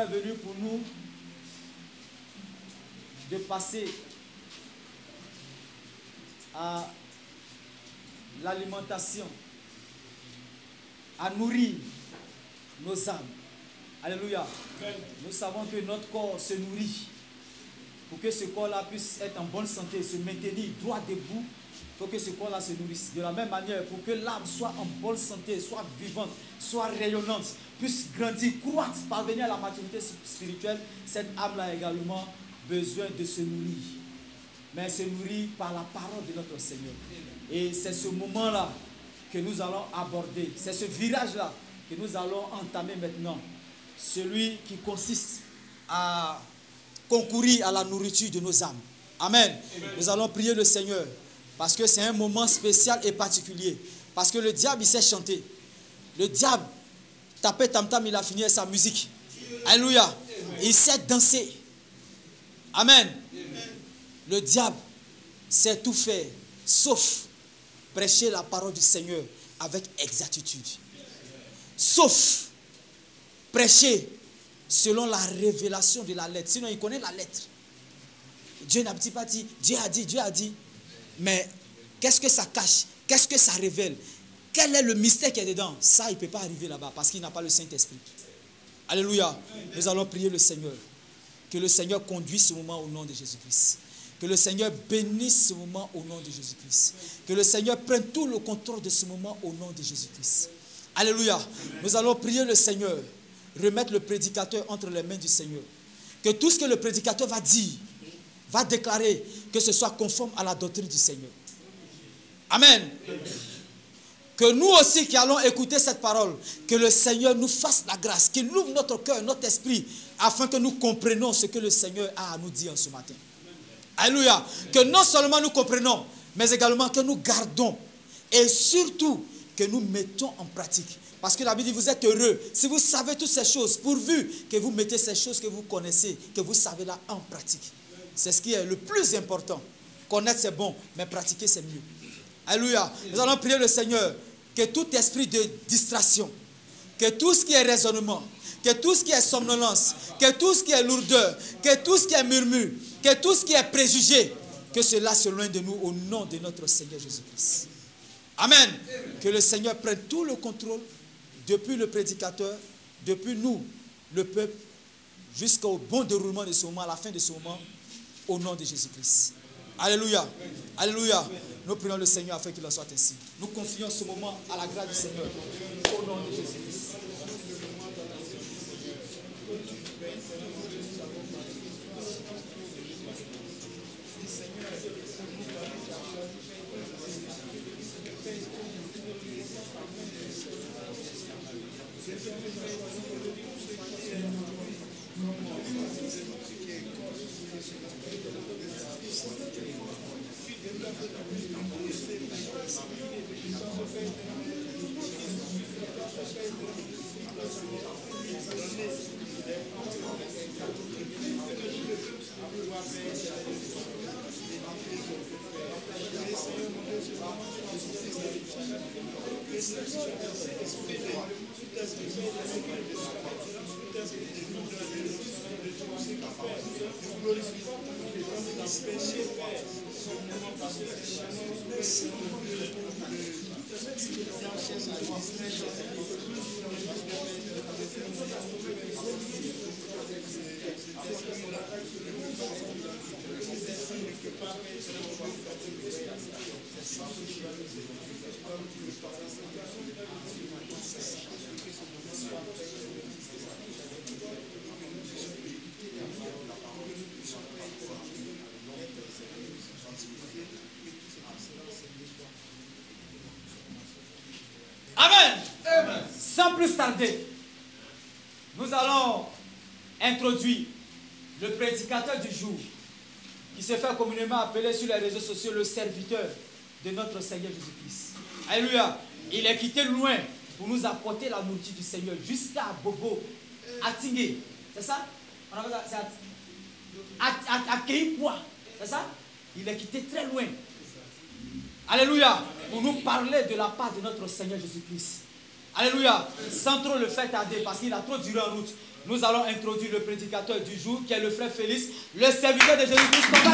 est venu pour nous de passer à l'alimentation, à nourrir nos âmes. Alléluia. Nous savons que notre corps se nourrit. Pour que ce corps-là puisse être en bonne santé, se maintenir droit debout, il faut que ce corps-là se nourrisse. De la même manière, pour que l'âme soit en bonne santé, soit vivante, soit rayonnante, puisse grandir, croître, parvenir à la maturité spirituelle, cette âme-là a également besoin de se nourrir. Mais elle se nourrit par la parole de notre Seigneur. Et c'est ce moment-là que nous allons aborder. C'est ce virage-là que nous allons entamer maintenant. Celui qui consiste à concourir à la nourriture de nos âmes. Amen. Amen. Nous allons prier le Seigneur parce que c'est un moment spécial et particulier. Parce que le diable, il sait chanter. Le diable, tapé tam-tam, il a fini sa musique. Alléluia. Il sait danser. Amen. Amen. Le diable sait tout faire, sauf prêcher la parole du Seigneur avec exactitude. Sauf prêcher selon la révélation de la lettre. Sinon, il connaît la lettre. Dieu n'a pas dit, Dieu a dit. Mais qu'est-ce que ça cache? Qu'est-ce que ça révèle? Quel est le mystère qui est dedans? Ça, il ne peut pas arriver là-bas parce qu'il n'a pas le Saint-Esprit. Alléluia. Nous allons prier le Seigneur. Que le Seigneur conduise ce moment au nom de Jésus-Christ. Que le Seigneur bénisse ce moment au nom de Jésus-Christ. Que le Seigneur prenne tout le contrôle de ce moment au nom de Jésus-Christ. Alléluia. Nous allons prier le Seigneur. Remettre le prédicateur entre les mains du Seigneur. Que tout ce que le prédicateur va dire, va déclarer, que ce soit conforme à la doctrine du Seigneur. Amen. Que nous aussi qui allons écouter cette parole, que le Seigneur nous fasse la grâce, qu'il ouvre notre cœur, notre esprit, afin que nous comprenions ce que le Seigneur a à nous dire ce matin. Alléluia. Que non seulement nous comprenons, mais également que nous gardons et surtout que nous mettons en pratique. Parce que la Bible dit, vous êtes heureux si vous savez toutes ces choses, pourvu que vous mettez ces choses que vous connaissez, que vous savez là en pratique. C'est ce qui est le plus important. Connaître c'est bon, mais pratiquer c'est mieux. Alléluia. Nous allons prier le Seigneur que tout esprit de distraction, que tout ce qui est raisonnement, que tout ce qui est somnolence, que tout ce qui est lourdeur, que tout ce qui est murmure, que tout ce qui est préjugé, que cela se loigne de nous au nom de notre Seigneur Jésus-Christ. Amen. Que le Seigneur prenne tout le contrôle depuis le prédicateur, depuis nous, le peuple, jusqu'au bon déroulement de ce moment, à la fin de ce moment, au nom de Jésus-Christ. Alléluia. Alléluia. Nous prions le Seigneur afin qu'il en soit ainsi. Nous confions ce moment à la grâce du Seigneur. Au nom de Jésus-Christ. Amen. Amen. Sans plus tarder, nous allons introduire le prédicateur du jour, qui se fait communément appeler sur les réseaux sociaux le serviteur de notre Seigneur Jésus-Christ. Alléluia. Il est quitté loin pour nous apporter la nourriture du Seigneur jusqu'à Bobo, à Tingé. C'est ça? On appelle ça, à Keikwa. C'est ça? Il est quitté très loin. Alléluia. Pour nous parler de la part de notre Seigneur Jésus-Christ. Alléluia. Sans trop le faire tarder parce qu'il a trop duré en route. nous allons introduire le prédicateur du jour, qui est le frère Félix, le serviteur de Jésus-Christ. On va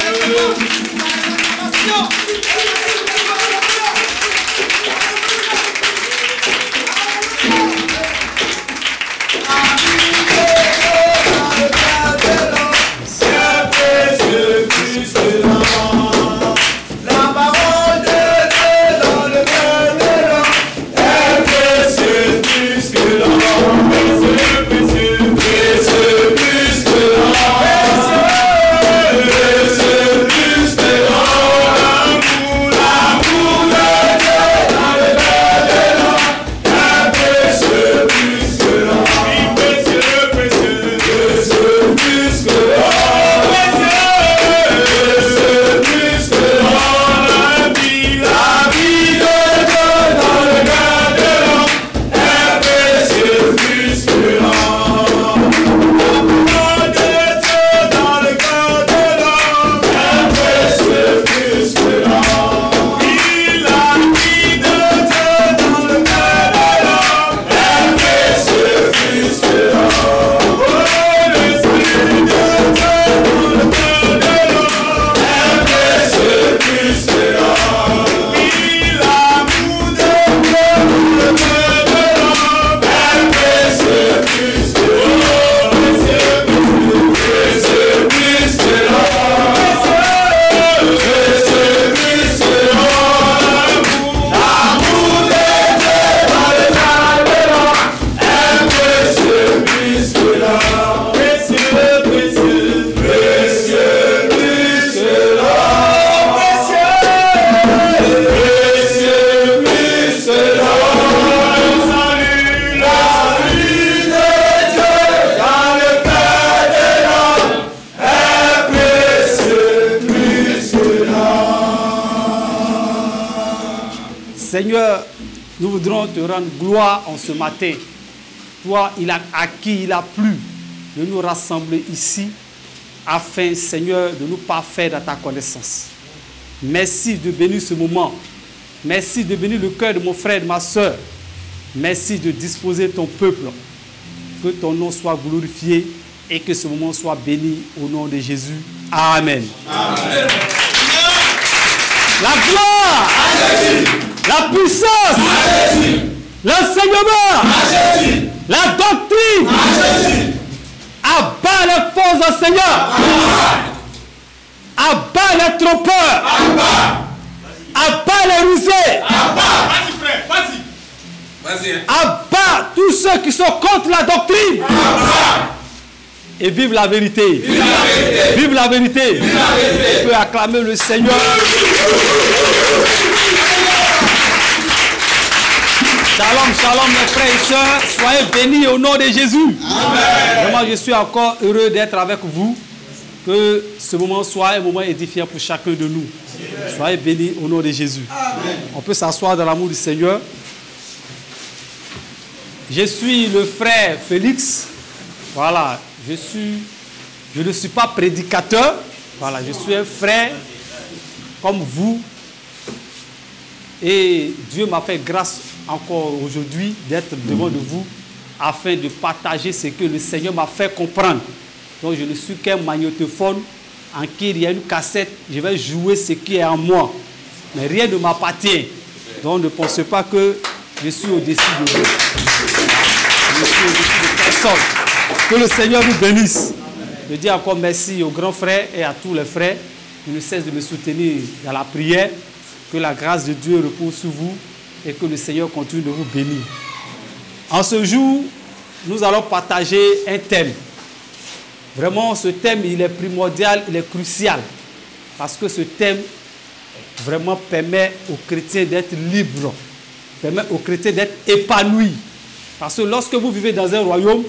Seigneur, nous voudrons te rendre gloire en ce matin. Toi, à qui il a plu de nous rassembler ici, afin, Seigneur, de nous parfaire dans ta connaissance. Merci de bénir ce moment. Merci de bénir le cœur de mon frère et de ma soeur. Merci de disposer ton peuple. Que ton nom soit glorifié et que ce moment soit béni au nom de Jésus. Amen. Amen. La gloire, la puissance, l'enseignement, la doctrine, abat les faux enseignants, abat les trompeurs, abat les rusés, abat tous ceux qui sont contre la doctrine. Et vive la vérité. Vive la vérité. On peut acclamer le Seigneur. Shalom, shalom mes frères et sœurs. Soyez bénis au nom de Jésus. Amen. Vraiment, je suis encore heureux d'être avec vous. Que ce moment soit un moment édifiant pour chacun de nous. Soyez bénis au nom de Jésus. Amen. On peut s'asseoir dans l'amour du Seigneur. Je suis le frère Félix. Voilà. Je ne suis pas prédicateur. Voilà, je suis un frère comme vous. Et Dieu m'a fait grâce encore aujourd'hui d'être devant de vous afin de partager ce que le Seigneur m'a fait comprendre. Donc je ne suis qu'un magnétophone en qui il y a une cassette. Je vais jouer ce qui est en moi. Mais rien ne m'appartient. Donc ne pensez pas que je suis au-dessus de vous. Je suis au-dessus de personne. Que le Seigneur nous bénisse. Je dis encore merci aux grands frères et à tous les frères qui ne cessent de me soutenir dans la prière. Que la grâce de Dieu repose sur vous et que le Seigneur continue de vous bénir. En ce jour, nous allons partager un thème. Vraiment, ce thème, il est primordial, il est crucial. Parce que ce thème, vraiment, permet aux chrétiens d'être libres. Permet aux chrétiens d'être épanouis. Parce que lorsque vous vivez dans un royaume,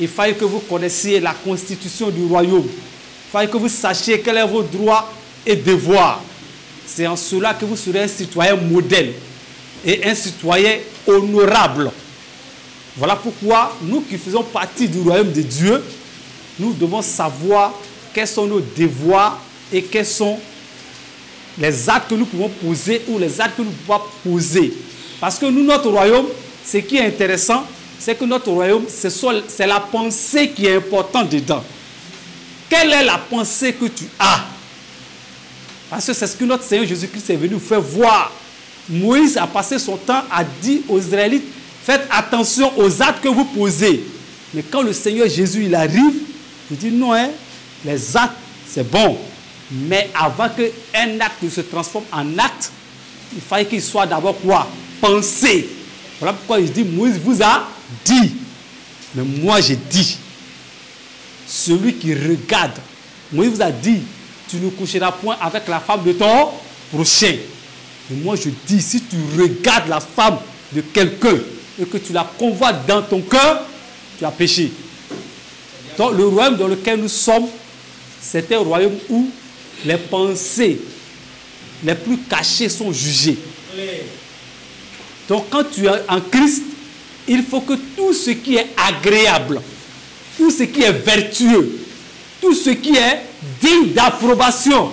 il fallait que vous connaissiez la constitution du royaume. Il fallait que vous sachiez quels sont vos droits et devoirs. C'est en cela que vous serez un citoyen modèle et un citoyen honorable. Voilà pourquoi nous qui faisons partie du royaume de Dieu, nous devons savoir quels sont nos devoirs et quels sont les actes que nous pouvons poser ou les actes que nous ne pouvons pas poser. Parce que nous, notre royaume, ce qui est intéressant, c'est que notre royaume, c'est la pensée qui est importante dedans. Quelle est la pensée que tu as? Parce que c'est ce que notre Seigneur Jésus-Christ est venu vous faire voir. Moïse a passé son temps à dire aux Israélites, faites attention aux actes que vous posez. Mais quand le Seigneur Jésus il arrive, il dit non, hein, les actes, c'est bon. Mais avant qu'un acte se transforme en acte, il fallait qu'il soit d'abord quoi? Pensé. Voilà pourquoi il dit, Moïse vous a dit. Mais moi j'ai dit. Celui qui regarde, Moïse vous a dit, tu ne coucheras point avec la femme de ton prochain. Et moi je dis, si tu regardes la femme de quelqu'un et que tu la convoites dans ton cœur, tu as péché. Donc le royaume dans lequel nous sommes, c'est un royaume où les pensées les plus cachées sont jugées. Donc quand tu es en Christ, il faut que tout ce qui est agréable, tout ce qui est vertueux, tout ce qui est digne d'approbation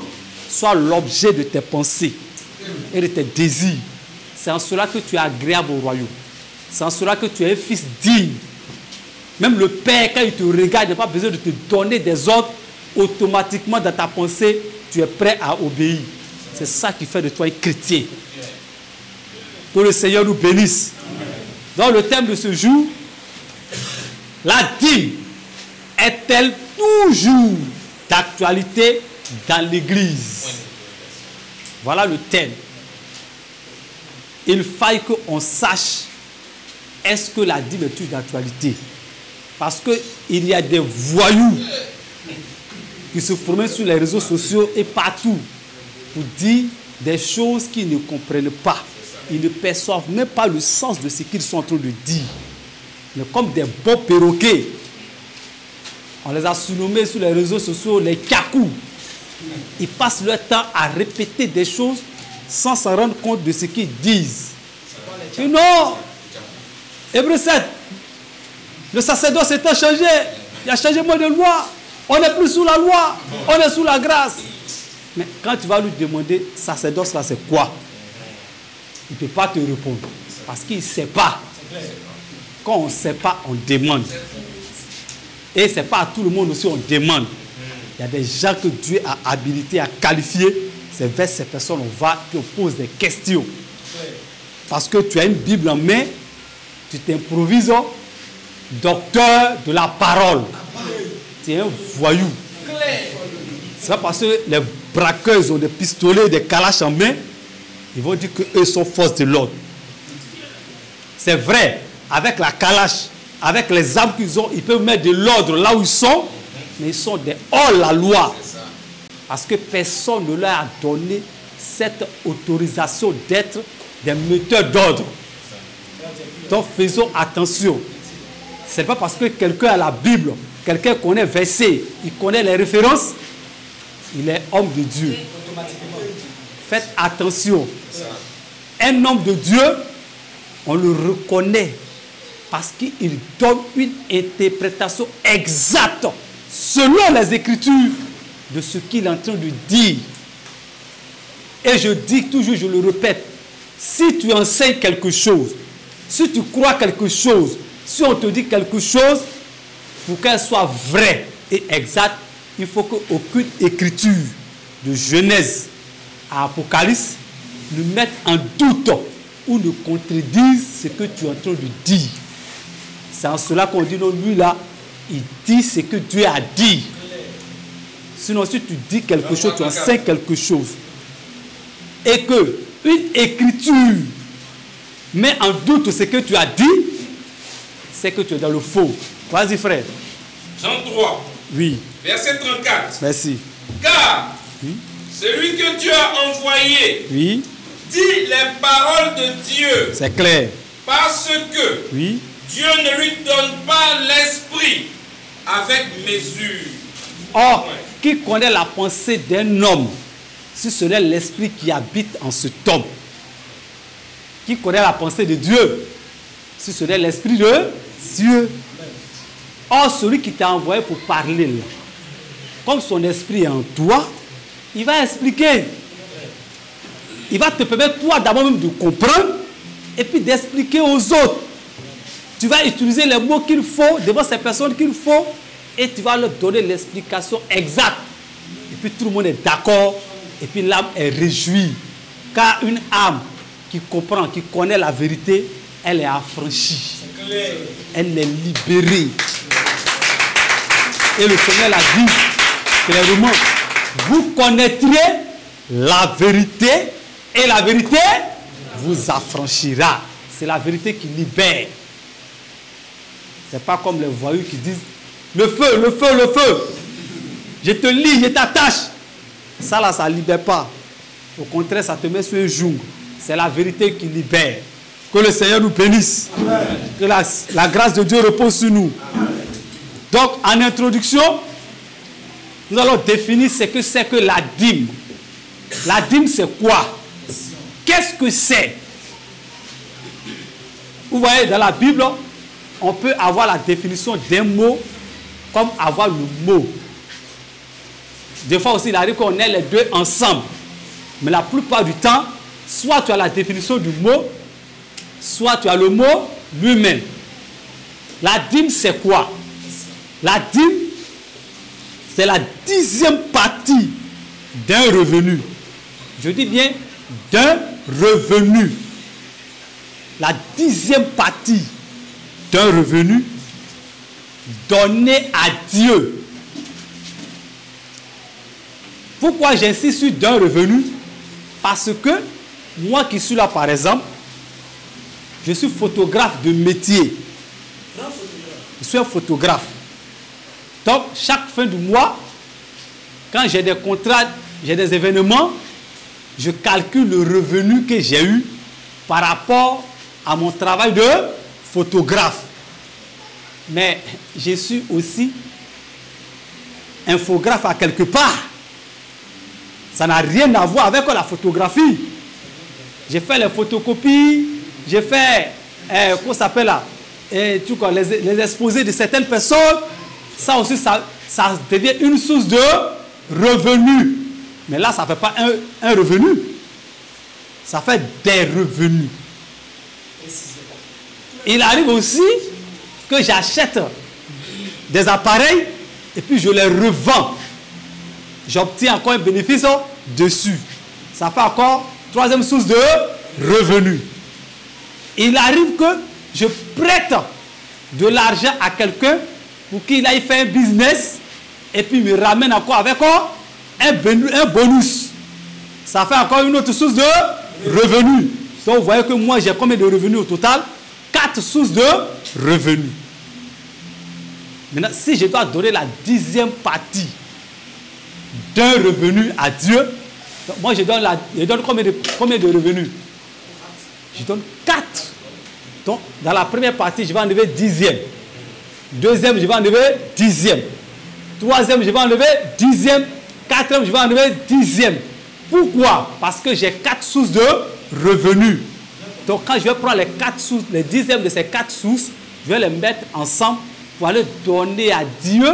soit l'objet de tes pensées et de tes désirs. C'est en cela que tu es agréable au royaume. C'est en cela que tu es un fils digne. Même le Père, quand il te regarde, il n'a pas besoin de te donner des ordres. Automatiquement, dans ta pensée, tu es prêt à obéir. C'est ça qui fait de toi un chrétien. Que le Seigneur nous bénisse. Dans le thème de ce jour, la dîme est-elle toujours d'actualité dans l'Église? Voilà le thème. Il faille qu'on sache, est-ce que la dîme est toujours d'actualité? Parce qu'il y a des voyous qui se promènent sur les réseaux sociaux et partout pour dire des choses qu'ils ne comprennent pas. Ils ne perçoivent même pas le sens de ce qu'ils sont en train de dire. Mais comme des beaux perroquets, on les a surnommés sur les réseaux sociaux les kakou. Ils passent leur temps à répéter des choses sans s'en rendre compte de ce qu'ils disent. Et non, Hébreux 7, le sacerdoce s'est changé. Il a changé de loi. On n'est plus sous la loi, on est sous la grâce. Mais quand tu vas lui demander, sacerdoce là c'est quoi? Il ne peut pas te répondre. Parce qu'il ne sait pas. Quand on ne sait pas, on demande. Et ce n'est pas à tout le monde aussi on demande. Il y a des gens que Dieu a habilités à qualifier. C'est vers ces personnes on va, qui pose des questions. Parce que tu as une Bible en main, tu t'improvises docteur de la parole. Tu es un voyou. C'est pas parce que les braqueurs ont des pistolets, des calaches en main, ils vont dire qu'eux sont forces de l'ordre. C'est vrai, avec la calache, avec les armes qu'ils ont, ils peuvent mettre de l'ordre là où ils sont, mais ils sont des hors-la-loi. Parce que personne ne leur a donné cette autorisation d'être des metteurs d'ordre. Donc faisons attention. Ce n'est pas parce que quelqu'un a la Bible, quelqu'un connaît verset, il connaît les références, il est homme de Dieu. Faites attention. Un homme de Dieu, on le reconnaît parce qu'il donne une interprétation exacte selon les Écritures de ce qu'il est en train de dire. Et je dis toujours, je le répète, si tu enseignes quelque chose, si tu crois quelque chose, si on te dit quelque chose, pour qu'elle soit vraie et exacte, il faut qu'aucune écriture de Genèse à Apocalypse ne mette en doute ou ne contredise ce que tu es en train de dire. C'est en cela qu'on dit, non, lui là, il dit ce que Dieu a dit. Sinon, si tu dis quelque chose, tu enseignes quelque chose, et que une écriture met en doute ce que tu as dit, c'est que tu es dans le faux. Vas-y, frère. Jean 3. Oui. Verset 34. Merci. Car celui que Dieu a envoyé dit les paroles de Dieu. C'est clair. Parce que Dieu ne lui donne pas l'esprit avec mesure. Or, qui connaît la pensée d'un homme, si ce n'est l'esprit qui habite en cet homme? Qui connaît la pensée de Dieu, si ce n'est l'esprit de Dieu? Or, celui qui t'a envoyé pour parler, là, comme son esprit est en toi, il va expliquer. Il va te permettre, toi, d'abord même de comprendre et puis d'expliquer aux autres. Tu vas utiliser les mots qu'il faut devant ces personnes qu'il faut et tu vas leur donner l'explication exacte. Et puis tout le monde est d'accord et puis l'âme est réjouie. Car une âme qui comprend, qui connaît la vérité, elle est affranchie. Elle est libérée. Et le Seigneur l'a dit clairement, vous connaîtrez la vérité et la vérité vous affranchira. C'est la vérité qui libère. Ce n'est pas comme les voyous qui disent le feu, le feu, le feu. Je te lie, je t'attache. Ça là, ça ne libère pas. Au contraire, ça te met sur un joug. C'est la vérité qui libère. Que le Seigneur nous bénisse. Amen. Que la grâce de Dieu repose sur nous. Amen. Donc, en introduction, nous allons définir ce que c'est que la dîme. La dîme, c'est quoi? Qu'est-ce que c'est? Vous voyez, dans la Bible, on peut avoir la définition d'un mot comme avoir le mot. Des fois aussi, il arrive qu'on ait les deux ensemble. Mais la plupart du temps, soit tu as la définition du mot, soit tu as le mot lui-même. La dîme, c'est quoi? La dîme, c'est la 10e partie d'un revenu. Je dis bien d'un revenu. La 10e partie d'un revenu donné à Dieu. Pourquoi j'insiste sur d'un revenu? Parce que moi qui suis là, par exemple, je suis photographe de métier. Je suis un photographe. Donc, chaque fin du mois, quand j'ai des contrats, j'ai des événements, je calcule le revenu que j'ai eu par rapport à mon travail de photographe. Mais je suis aussi infographe à quelque part. Ça n'a rien à voir avec la photographie. J'ai fait les photocopies, j'ai fait, comment ça s'appelle là, les exposés de certaines personnes. Ça aussi, ça devient une source de revenus. Mais là, ça ne fait pas un revenu. Ça fait des revenus. Il arrive aussi que j'achète des appareils et puis je les revends. J'obtiens encore un bénéfice dessus. Ça fait encore troisième source de revenus. Il arrive que je prête de l'argent à quelqu'un pour qu'il aille faire un business et puis me ramène encore avec un bonus. Ça fait encore une autre source de revenus. Donc vous voyez que moi j'ai combien de revenus au total? 4 sources de revenus. Maintenant, si je dois donner la 10e partie d'un revenu à Dieu, donc moi je donne combien de revenus? Je donne 4. Donc dans la première partie, je vais enlever 10e. Deuxième, je vais enlever 10e. Troisième, je vais enlever 10e. Quatrième, je vais enlever 10e. Pourquoi? Parce que j'ai 4 sources de revenus. Donc quand je vais prendre les 4 sources, les 10e de ces 4 sources, je vais les mettre ensemble pour aller donner à Dieu.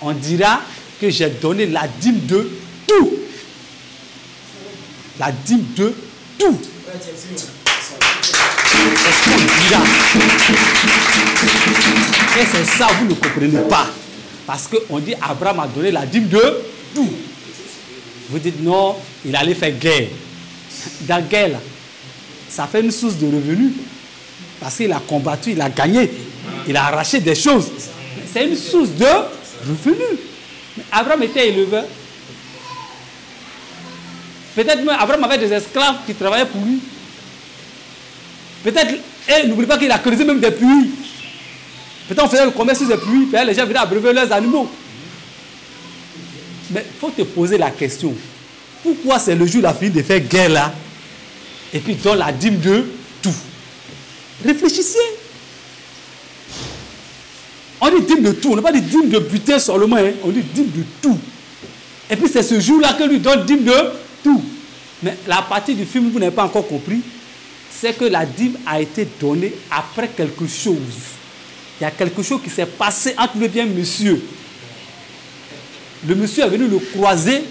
On dira que j'ai donné la dîme de tout. La dîme de tout. C'est ce qu'on dira. Et c'est ça, vous ne comprenez pas. Parce qu'on dit Abraham a donné la dîme de tout. Vous dites non, il allait faire guerre. Dans la guerre, là, ça fait une source de revenus. Parce qu'il a combattu, il a gagné. Il a arraché des choses. C'est une source de revenus. Mais Abraham était éleveur. Peut-être même Abraham avait des esclaves qui travaillaient pour lui. Peut-être, et n'oubliez pas qu'il a creusé même des puits. Peut-être on faisait le commerce sur des puits, puis les gens venaient abreuver leurs animaux. Mais il faut te poser la question. Pourquoi c'est le jour où il a fini de faire guerre là, et puis donne la dîme de tout? Réfléchissez. On dit dîme de tout, on n'a pas dit dîme de butin seulement, hein. On dit dîme de tout. Et puis c'est ce jour-là que lui donne dîme de tout. Mais la partie du film, vous n'avez pas encore compris, c'est que la dîme a été donnée après quelque chose. Il y a quelque chose qui s'est passé entre le bien monsieur. Le monsieur est venu le croiser,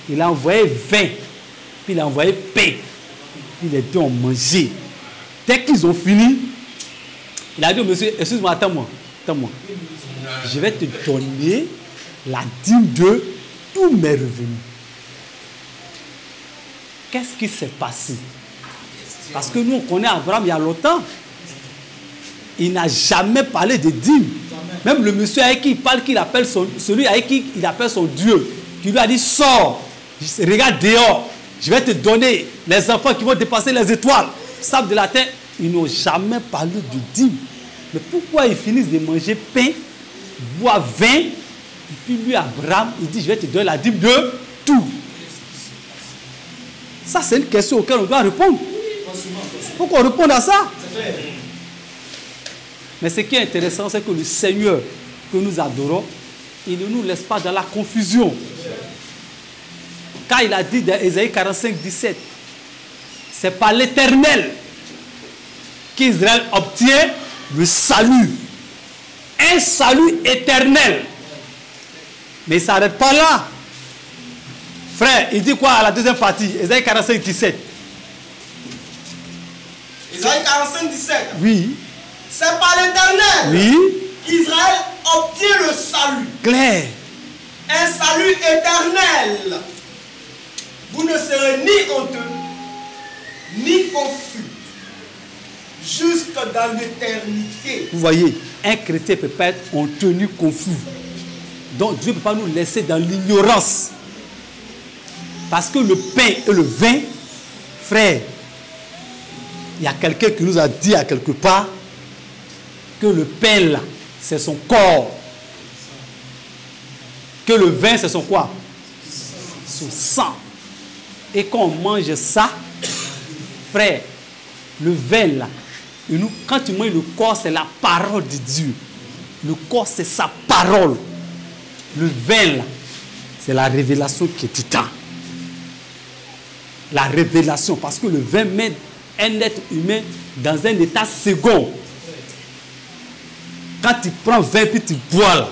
il a envoyé vin, puis il a envoyé pain. Puis les deux ont mangé. Dès qu'ils ont fini, Il a dit au monsieur, excuse-moi, attends-moi. Je vais te donner la dîme de tous mes revenus. Qu'est-ce qui s'est passé? Parce que nous, on connaît Abraham il y a longtemps. Il n'a jamais parlé de dîme. Même le monsieur avec qui il parle, celui avec qui il appelle son Dieu, qui lui a dit, sors, regarde dehors, je vais te donner les enfants qui vont dépasser les étoiles, sable de la terre. Ils n'ont jamais parlé de dîme. Mais pourquoi ils finissent de manger pain, boire vin, et puis lui, Abraham, il dit, je vais te donner la dîme de tout. Ça, c'est une question auquel on doit répondre. Pourquoi on répond à ça? Mais ce qui est intéressant, c'est que le Seigneur que nous adorons, il ne nous laisse pas dans la confusion. Quand il a dit dans Ésaïe 45, 17, c'est par l'Éternel qu'Israël obtient le salut. Un salut éternel. Mais il ne s'arrête pas là. Frère, il dit quoi à la deuxième partie? Ésaïe 45, 17. Ésaïe 45, 17. Oui. C'est par l'Éternel, oui, qu'Israël obtient le salut. Clair. Un salut éternel. Vous ne serez ni honteux, ni confus, jusque dans l'éternité. Vous voyez, un chrétien ne peut pas être honteux ni confus. Donc Dieu ne peut pas nous laisser dans l'ignorance. Parce que le pain et le vin, frère, il y a quelqu'un qui nous a dit à quelque part que le pain là, c'est son corps. Que le vin, c'est son quoi? Son sang. Et quand on mange ça, frère, le vin là, quand tu manges le corps, c'est la parole de Dieu. Le corps, c'est sa parole. Le vin là, c'est la révélation qui est titan. La révélation, parce que le vin met un être humain dans un état second. Quand tu prends 20 puis tu bois là,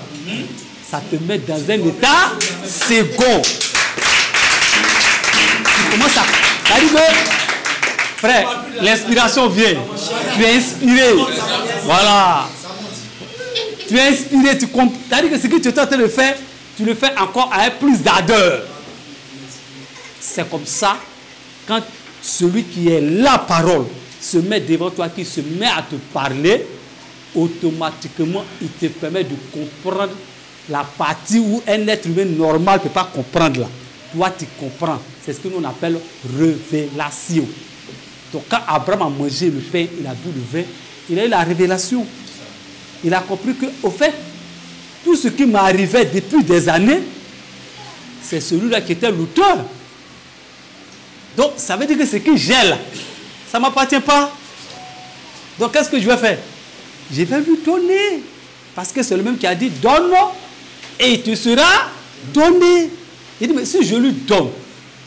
ça te met dans un état second. Tu commences à... Frère, l'inspiration vient. Tu es inspiré. Voilà. Tu es inspiré. C'est-à-dire que ce que tu es en train de faire, tu le fais encore avec plus d'ardeur. C'est comme ça, quand celui qui est la parole se met devant toi, qui se met à te parler, automatiquement, il te permet de comprendre la partie où un être humain normal ne peut pas comprendre. Là. Toi, tu comprends. C'est ce que nous appelle révélation. Donc, quand Abraham a mangé le pain, il a bu le vin, il a eu la révélation. Il a compris que, au fait, tout ce qui m'arrivait depuis des années, c'est celui-là qui était l'auteur. Donc, ça veut dire que ce qui gèle, ça ne m'appartient pas. Donc, qu'est-ce que je vais faire? Je vais lui donner. Parce que c'est le même qui a dit, donne-moi et il te sera donné. Il dit, mais si je lui donne,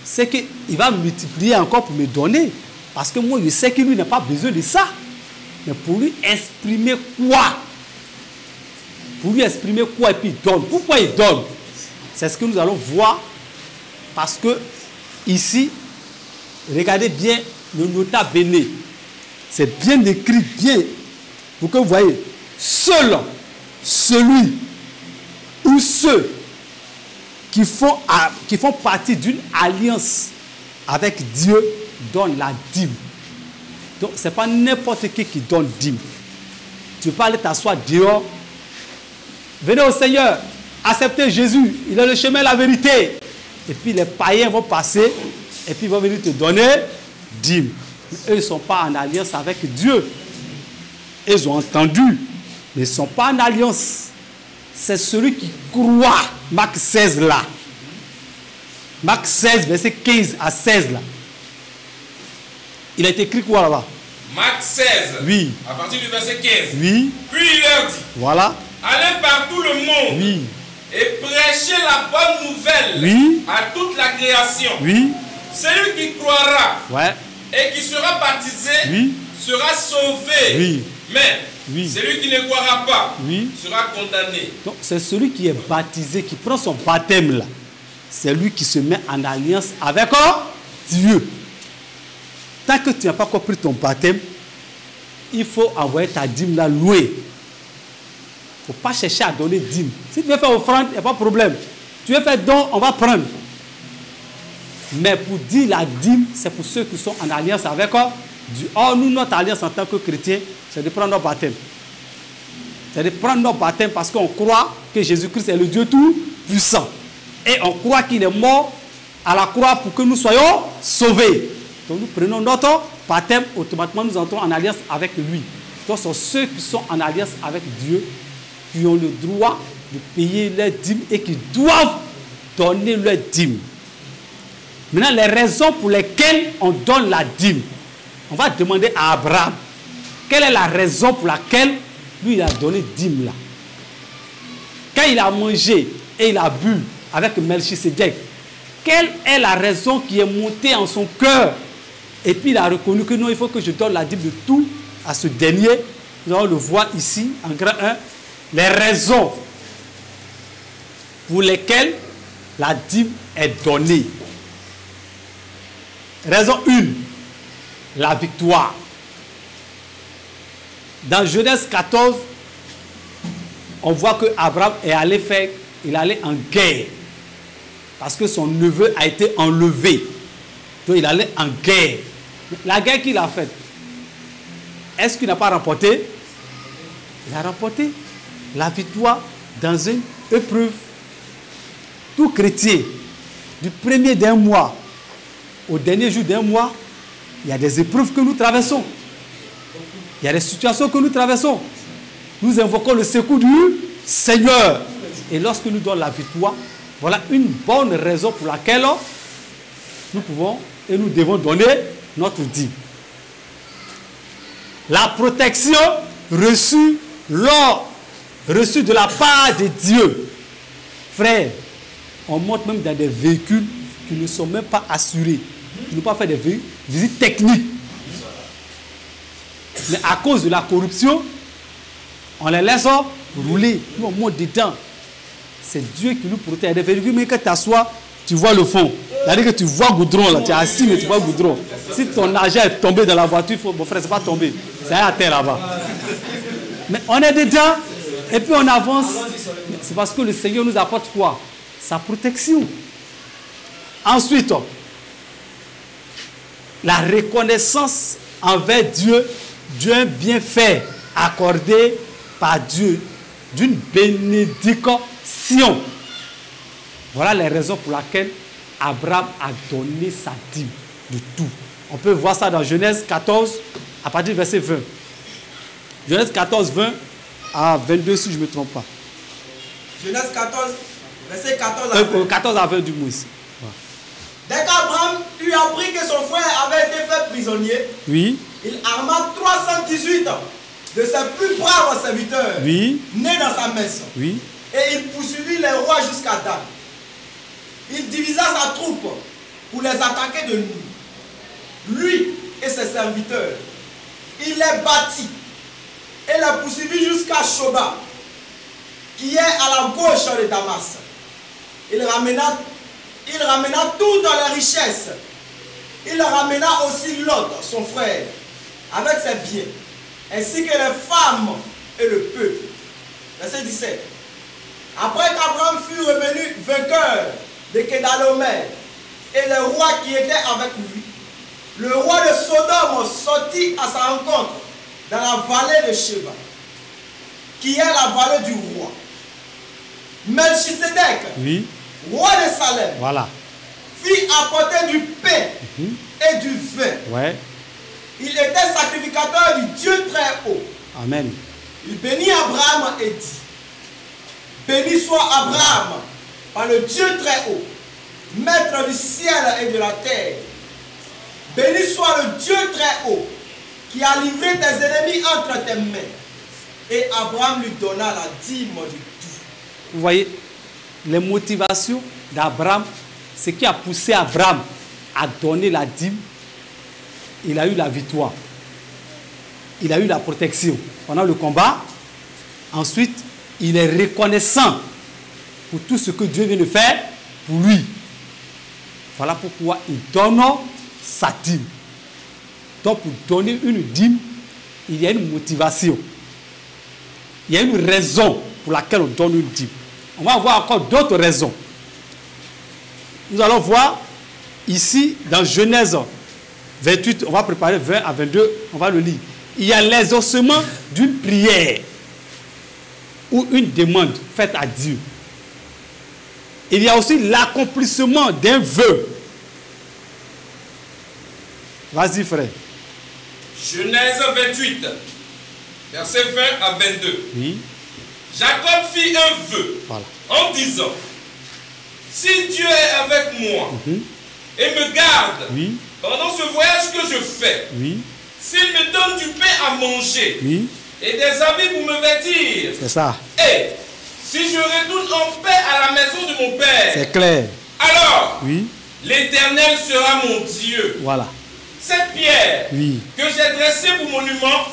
c'est qu'il va multiplier encore pour me donner. Parce que moi, je sais qu'il n'a pas besoin de ça. Mais pour lui exprimer quoi? Pour lui exprimer quoi et puis il donne. Pourquoi il donne? C'est ce que nous allons voir. Parce que ici, regardez bien le nota bene. C'est bien écrit, bien. Pour que vous voyez, seul celui ou ceux qui font partie d'une alliance avec Dieu donnent la dîme. Donc, ce n'est pas n'importe qui donne dîme. Tu peux aller t'asseoir dehors. Venez au Seigneur, acceptez Jésus. Il est le chemin, la vérité. Et puis les païens vont passer et puis ils vont venir te donner dîme. Mais eux, ils ne sont pas en alliance avec Dieu. Ils ont entendu, mais ils ne sont pas en alliance. C'est celui qui croit. Marc 16 là. Marc 16, verset 15 à 16 là. Il a été écrit quoi là-bas? Marc 16. Oui. À partir du verset 15. Oui. Puis il leur dit. Voilà. Allez par tout le monde. Oui. Et prêchez la bonne nouvelle. Oui. À toute la création. Oui. Celui qui croira. Ouais. Et qui sera baptisé. Oui. Sera sauvé. Oui. Mais oui. Celui qui ne croira pas. Oui. Sera condamné. Donc c'est celui qui est baptisé, qui prend son baptême là. C'est lui qui se met en alliance avec Dieu. Tant que tu n'as pas compris ton baptême, il faut envoyer ta dîme là louer. Il ne faut pas chercher à donner dîme. Si tu veux faire offrande, il n'y a pas de problème. Tu veux faire don, on va prendre. Mais pour dire la dîme, c'est pour ceux qui sont en alliance avec Dieu. Or, nous, notre alliance en tant que chrétiens, c'est de prendre notre baptême. C'est de prendre notre baptême parce qu'on croit que Jésus-Christ est le Dieu tout-puissant. Et on croit qu'il est mort à la croix pour que nous soyons sauvés. Donc nous prenons notre baptême, automatiquement nous entrons en alliance avec lui. Donc ce sont ceux qui sont en alliance avec Dieu qui ont le droit de payer leurs dîmes et qui doivent donner leurs dîmes. Maintenant, les raisons pour lesquelles on donne la dîme. On va demander à Abraham, quelle est la raison pour laquelle lui il a donné dîme là. Quand il a mangé et il a bu avec Melchisedec, quelle est la raison qui est montée en son cœur? Et puis il a reconnu que non, il faut que je donne la dîme de tout à ce dernier. Nous allons le voir ici en grand 1. Les raisons pour lesquelles la dîme est donnée. Raison 1, la victoire. Dans Genèse 14, on voit que Abraham est allé faire, il allait en guerre. Parce que son neveu a été enlevé. Donc il allait en guerre. La guerre qu'il a faite, est-ce qu'il n'a pas remporté? Il a remporté la victoire dans une épreuve. Tout chrétien, du premier d'un mois au dernier jour d'un mois, il y a des épreuves que nous traversons. Il y a des situations que nous traversons. Nous invoquons le secours du Seigneur. Et lorsque nous donnons la victoire, voilà une bonne raison pour laquelle nous pouvons et nous devons donner notre dîme. La protection reçue de la part de Dieu. Frère, on monte même dans des véhicules qui ne sont même pas assurés. Qui n'ont pas fait des visites techniques. Mais à cause de la corruption, on les laisse rouler. Nous, on monte dedans. C'est Dieu qui nous protège. Des véhicules, mais quand tu t'assois, tu vois le fond. C'est-à-dire que tu vois le goudron, là. Tu es assis, mais tu vois le goudron. Si ton argent est tombé dans la voiture, mon frère, ce n'est pas tombé. C'est à terre là-bas. Mais on est dedans, et puis on avance. C'est parce que le Seigneur nous apporte quoi? Sa protection. Ensuite, la reconnaissance envers Dieu d'un bienfait accordé par Dieu, d'une bénédiction. Voilà les raisons pour lesquelles Abraham a donné sa dîme de tout. On peut voir ça dans Genèse 14, à partir du verset 20. Genèse 14, 20 à 22, si je ne me trompe pas. Genèse 14, verset 14 à 20 du moins. Dès qu'Abraham eut appris que son frère avait été fait prisonnier, oui, il arma 318 de ses plus braves serviteurs, oui, nés dans sa maison. Oui. Et il poursuivit les rois jusqu'à Dan. Il divisa sa troupe pour les attaquer de nuit. Lui et ses serviteurs, il les battit et les poursuivit jusqu'à Shoba, qui est à la gauche de Damas. Il ramena toutes les richesses. Il ramena aussi Lot, son frère, avec ses biens, ainsi que les femmes et le peuple. Verset 17. Après qu'Abraham fut revenu vainqueur de Kedalomèr et les rois qui étaient avec lui, le roi de Sodome sortit à sa rencontre dans la vallée de Sheba, qui est la vallée du roi. Melchisedec, oui, roi de Salem, voilà, fit apporter du pain et du vin. Ouais. Il était sacrificateur du Dieu très haut. Amen. Il bénit Abraham et dit: béni soit Abraham par le Dieu très haut, maître du ciel et de la terre. Béni soit le Dieu très haut, qui a livré tes ennemis entre tes mains. Et Abraham lui donna la dîme du tout. Vous voyez, les motivations d'Abraham, ce qui a poussé Abraham à donner la dîme, il a eu la victoire. Il a eu la protection pendant le combat. Ensuite, il est reconnaissant pour tout ce que Dieu vient de faire pour lui. Voilà pourquoi il donne sa dîme. Donc, pour donner une dîme, il y a une motivation. Il y a une raison pour laquelle on donne une dîme. On va voir encore d'autres raisons. Nous allons voir ici dans Genèse 28, on va préparer 20 à 22, on va le lire. Il y a l'exaucement d'une prière ou une demande faite à Dieu. Il y a aussi l'accomplissement d'un vœu. Vas-y, frère. Genèse 28, versets 20 à 22. Oui. Jacob fit un vœu en disant, si Dieu est avec moi et me garde pendant ce voyage que je fais, s'il me donne du pain à manger et des habits pour me vêtir, c'est ça. Et si je retourne en paix à la maison de mon père, c'est clair. Alors, l'Éternel sera mon Dieu. Voilà. Cette pierre que j'ai dressée pour monument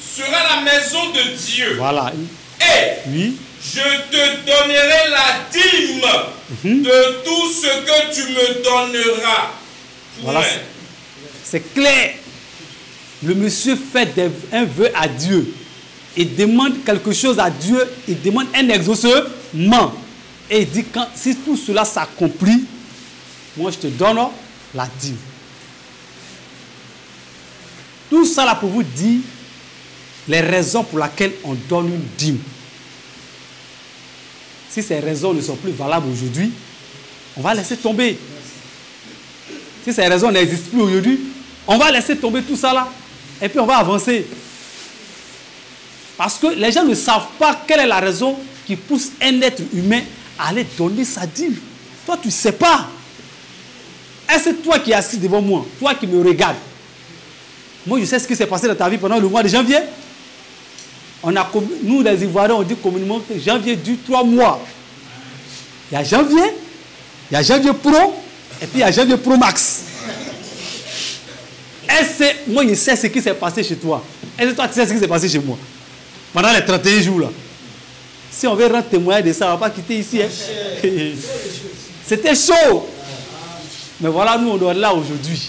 sera la maison de Dieu. Voilà. Et je te donnerai la dîme de tout ce que tu me donneras. Voilà. C'est clair. Le monsieur fait un vœu à Dieu. Il demande quelque chose à Dieu. Il demande un exaucement. Et il dit, si tout cela s'accomplit, moi je te donne la dîme. Tout ça là pour vous dire les raisons pour lesquelles on donne une dîme. Si ces raisons ne sont plus valables aujourd'hui, on va laisser tomber. Si ces raisons n'existent plus aujourd'hui, on va laisser tomber tout ça là. Et puis on va avancer. Parce que les gens ne savent pas quelle est la raison qui pousse un être humain à aller donner sa dîme. Toi, tu ne sais pas. Est-ce toi qui es assis devant moi, toi qui me regardes? Moi, je sais ce qui s'est passé dans ta vie pendant le mois de janvier. Nous, les Ivoiriens, on dit communément que janvier dure 3 mois. Il y a janvier, il y a janvier pro, et puis il y a janvier pro max. Moi, je sais ce qui s'est passé chez toi. Est-ce que toi, tu sais ce qui s'est passé chez moi? Pendant les 31 jours là. Si on veut rendre témoignage de ça, on ne va pas quitter ici. Hein. C'était chaud. Mais voilà, nous, on est là aujourd'hui.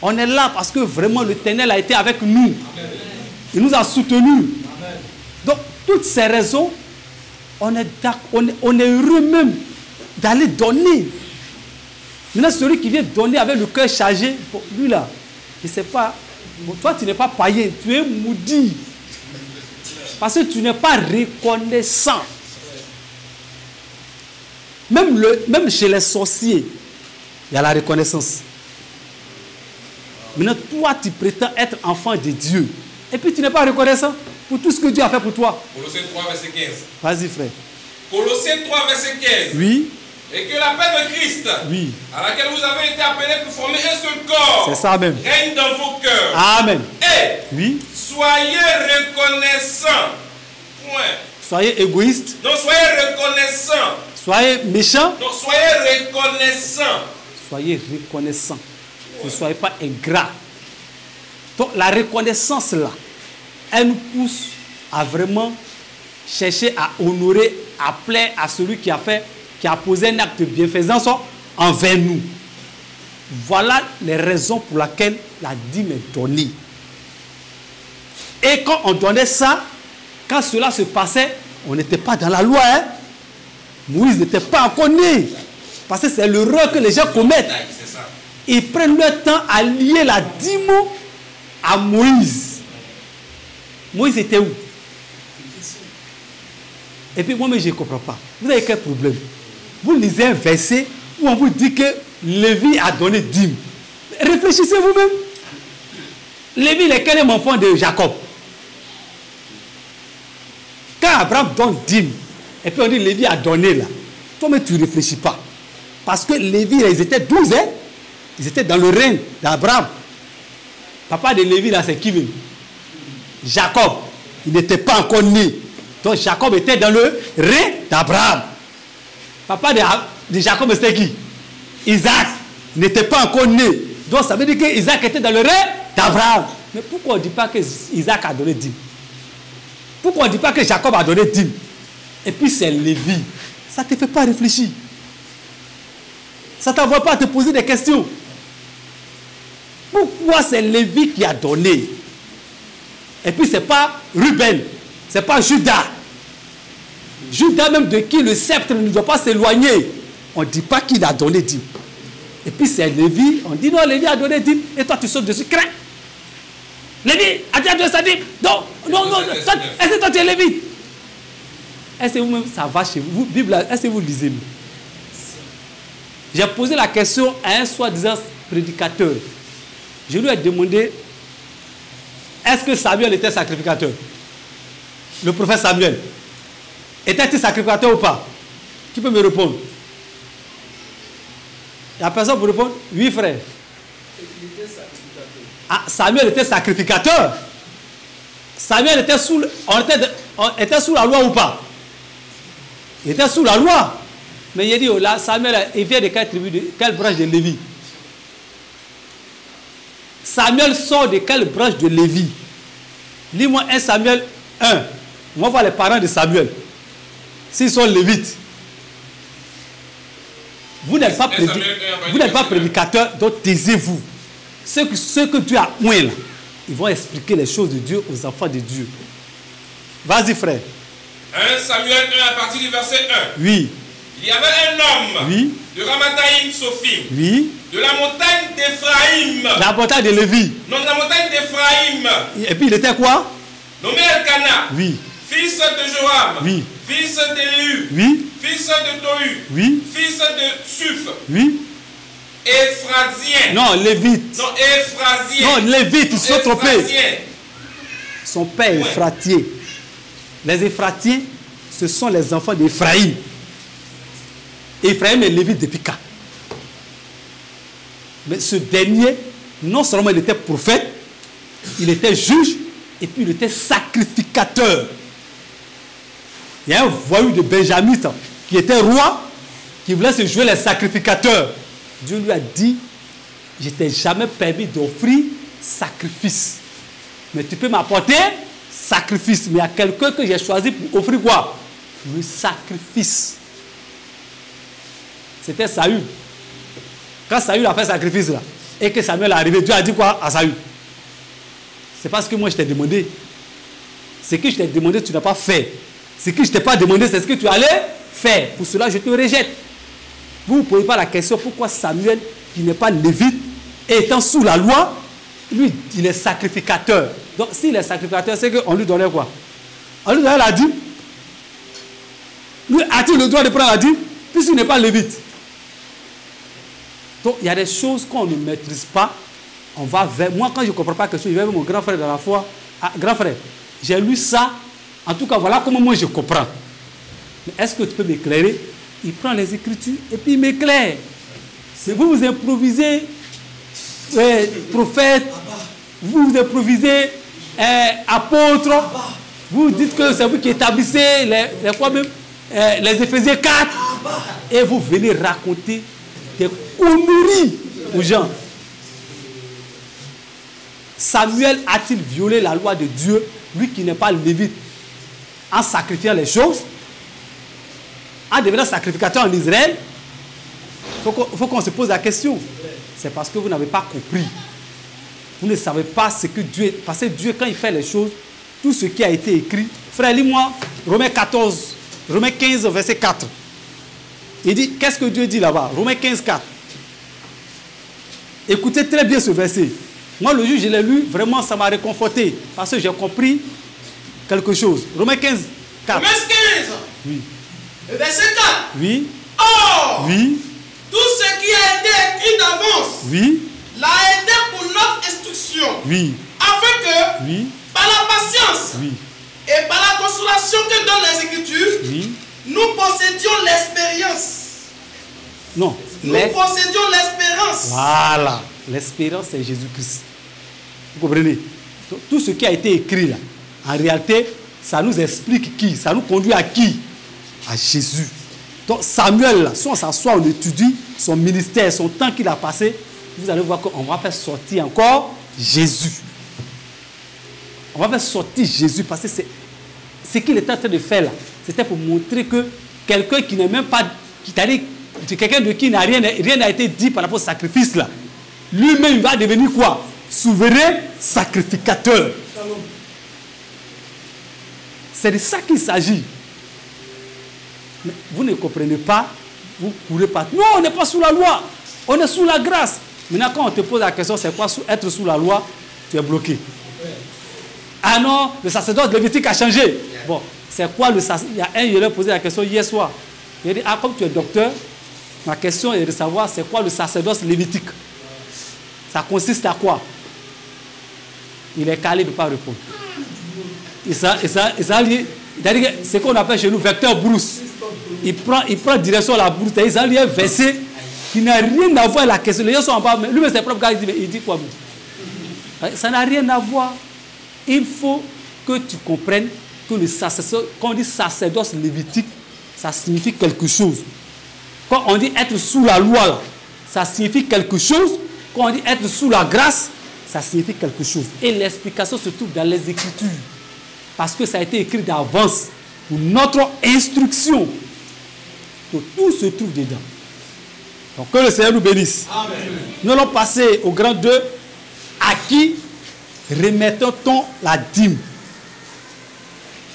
On est là parce que vraiment l'Éternel a été avec nous. Il nous a soutenus. Donc, toutes ces raisons, on est heureux même d'aller donner. Maintenant, celui qui vient donner avec le cœur chargé, lui là, je ne sais pas, toi tu n'es pas païen, tu es maudit. Parce que tu n'es pas reconnaissant. Même chez les sorciers, il y a la reconnaissance. Maintenant, toi, tu prétends être enfant de Dieu. Et puis, tu n'es pas reconnaissant pour tout ce que Dieu a fait pour toi. Colossiens 3, verset 15. Vas-y, frère. Colossiens 3, verset 15. Oui. Et que la paix de Christ, à laquelle vous avez été appelés pour former un seul corps, c'est ça même, règne dans vos cœurs. Amen. Et soyez reconnaissants. Point. Soyez égoïstes. Non, soyez reconnaissants. Soyez méchants. Non, soyez reconnaissants. Soyez reconnaissants. Ne soyez pas ingrats. Donc la reconnaissance là, elle nous pousse à vraiment chercher à honorer, à plaire à celui qui a posé un acte de bienfaisance envers nous. Voilà les raisons pour lesquelles la dîme est donnée. Et quand on donnait ça, quand cela se passait, on n'était pas dans la loi. Hein? Moïse n'était pas encore né. Parce que c'est l'erreur que les gens commettent. Ils prennent leur temps à lier la dîme à Moïse. Moïse était où? Et puis moi-même je ne comprends pas. Vous avez quel problème? Vous lisez un verset où on vous dit que Lévi a donné dîme. Réfléchissez vous-même. Lévi est quel enfant de Jacob? Quand Abraham donne dîme, et puis on dit Lévi a donné là, toi-même tu ne réfléchis pas. Parce que Lévi, ils étaient 12, hein? Ils étaient dans le règne d'Abraham. Papa de Lévi là, c'est qui même? Jacob. Il n'était pas encore né. Donc Jacob était dans le règne d'Abraham. Papa de Jacob c'était qui? Isaac. Il n'était pas encore né. Donc ça veut dire que Isaac était dans le règne d'Abraham. Mais pourquoi on ne dit pas que Isaac a donné dîme? Pourquoi on ne dit pas que Jacob a donné dîme? Et puis c'est Lévi. Ça ne te fait pas réfléchir. Ça ne t'envoie pas à te poser des questions. Pourquoi c'est Lévi qui a donné? Et puis, ce n'est pas Ruben. Ce n'est pas Judas. Judas, même de qui le sceptre ne doit pas s'éloigner. On ne dit pas qu'il a donné dîme. Et puis, c'est Lévi. On dit non, Lévi a donné dîme. Et toi, tu sautes dessus. Crains. Lévi a dit à Dieu sa dîme. Non. Est-ce que toi, tu es Lévi? Est-ce que vous-même, ça va chez vous? Bible, est-ce que vous lisez? J'ai posé la question à un soi-disant prédicateur. Je lui ai demandé, est-ce que Samuel était sacrificateur? Le prophète Samuel. Était-il sacrificateur ou pas? Qui peut me répondre? Il n'y a personne pour répondre? Oui, frère. Ah, Samuel était sacrificateur. Samuel était était sous la loi ou pas? Il était sous la loi. Mais il a dit, oh là, Samuel, il vient de quelle tribu, de quelle branche de Lévi? Samuel sort de quelle branche de Lévi? Lis-moi 1 Samuel 1. On va voir les parents de Samuel. S'ils sont lévites. Vous n'êtes pas prédicateur, donc taisez-vous. Ceux que Dieu a oint là, ils vont expliquer les choses de Dieu aux enfants de Dieu. Vas-y, frère. 1 Samuel 1 à partir du verset 1. Oui. Il y avait un homme, oui, de Ramathaïm Sophim, oui, de la montagne d'Éphraïm. La montagne de Lévi. Non, de la montagne d'Éphraïm. Et puis il était quoi? Nommé Elkana. Oui. Fils de Joram. Oui. Fils d'Élihu. Oui. Fils de Tohu. Oui. Fils de Suf. Oui. Éphrasien. Non, Lévite. Non, Éphrasien. Non, Lévite, ils se sont trompés. Son père Éphratier. Les Éphratiens, ce sont les enfants d'Éphraïm. Éphraïm est Lévite depuis quand? Mais ce dernier, non seulement il était prophète, il était juge, et puis il était sacrificateur. Il y a un voyou de Benjamin qui était roi, qui voulait se jouer les sacrificateurs. Dieu lui a dit, je t'ai jamais permis d'offrir sacrifice. Mais tu peux m'apporter sacrifice. Mais il y a quelqu'un que j'ai choisi pour offrir quoi? Le sacrifice. C'était Saül. Quand Saül a fait sacrifice là, et que Samuel est arrivé, Dieu a dit quoi à Saül? C'est parce que moi je t'ai demandé. Ce que je t'ai demandé, tu n'as pas fait. Ce que je ne t'ai pas demandé, c'est ce que tu allais faire. Pour cela, je te rejette. Vous ne posez pas la question pourquoi Samuel, qui n'est pas lévite, étant sous la loi, lui, il est sacrificateur. Donc, s'il est sacrificateur, c'est qu'on lui donnait quoi? On lui donnait la dîme. Lui, a-t-il le droit de prendre la dîme? Puisqu'il n'est pas lévite. Donc, il y a des choses qu'on ne maîtrise pas. On va vers... Moi, quand je ne comprends pas quelque chose, je vais vers mon grand frère dans la foi. Ah, grand frère, j'ai lu ça. En tout cas, voilà comment moi je comprends. Mais est-ce que tu peux m'éclairer? Il prend les Écritures et puis il m'éclaire. C'est vous improvisez prophète, vous improvisez apôtre, vous dites que c'est vous qui établissez les Éphésiens 4 et vous venez raconter des conneries aux gens. Samuel a-t-il violé la loi de Dieu, lui qui n'est pas lévite, en sacrifiant les choses, en devenant sacrificateur en Israël? Il faut qu'on se pose la question. C'est parce que vous n'avez pas compris. Vous ne savez pas ce que Dieu... Parce que Dieu, quand il fait les choses, tout ce qui a été écrit... Frère, lis-moi Romains 15, verset 4. Il dit, qu'est-ce que Dieu dit là-bas? Romains 15, 4. Écoutez très bien ce verset. Moi, le jour où je l'ai lu, vraiment, ça m'a réconforté. Parce que j'ai compris quelque chose. Romains 15, 4. Romains 15. Oui. Le verset 4. Oui. Or, oui. Tout ce qui a été écrit d'avance, oui, l'a été pour notre instruction. Oui. Afin que, oui, par la patience, oui, et par la consolation que donnent les Écritures, oui, nous possédions l'espérance. Non. Nous possédions l'espérance. Voilà. L'espérance, c'est Jésus-Christ. Vous comprenez? Donc, tout ce qui a été écrit là, en réalité, ça nous explique qui? Ça nous conduit à qui? À Jésus. Donc Samuel, là, si on s'assoit, on étudie son ministère, son temps qu'il a passé, vous allez voir qu'on va faire sortir encore Jésus. On va faire sortir Jésus parce que c'est ce qu'il était en train de faire là. C'était pour montrer que quelqu'un qui n'est même pas, quelqu'un de qui rien n'a été dit par rapport au sacrifice là, lui-même va devenir quoi? Souverain sacrificateur. C'est de ça qu'il s'agit. Mais vous ne comprenez pas, vous courez pas. Non, on n'est pas sous la loi, on est sous la grâce. Maintenant, quand on te pose la question, c'est quoi être sous la loi, tu es bloqué. Ah non, le sacerdoce lévitique a changé. Bon, c'est quoi le sacerdoce? Il y a un, je lui ai posé la question hier soir. Il a dit, ah, comme tu es docteur, ma question est de savoir c'est quoi le sacerdoce lévitique. Ça consiste à quoi? Il est calé de ne pas répondre. C'est ce qu'on appelle chez nous vecteur brousse. Il prend direction à la brousse. Ça lui est versé qui n'a rien à voir avec la question. Les gens sont en bas, mais lui, c'est propre gars, il dit quoi? Ça n'a rien à voir. Il faut que tu comprennes que le sacerdoce, quand on dit sacerdoce lévitique, ça signifie quelque chose. Quand on dit être sous la loi, là, ça signifie quelque chose. Quand on dit être sous la grâce, ça signifie quelque chose. Et l'explication se trouve dans les Écritures. Parce que ça a été écrit d'avance pour notre instruction. Donc tout se trouve dedans. Donc que le Seigneur nous bénisse. Amen. Nous allons passer au grand 2. À qui remettons-on la dîme?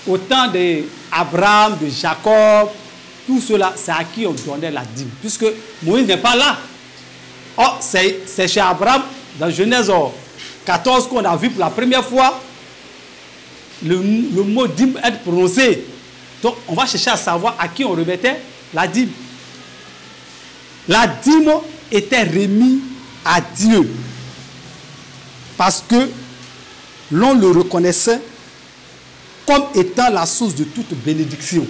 Au temps d'Abraham, de Jacob, tout cela, c'est à qui on donnait la dîme. Puisque Moïse n'est pas là. Oh, c'est chez Abraham, dans Genèse 14, qu'on a vu pour la première fois le mot dîme être prononcé. Donc, on va chercher à savoir à qui on remettait la dîme. La dîme était remise à Dieu parce que l'on le reconnaissait comme étant la source de toute bénédiction.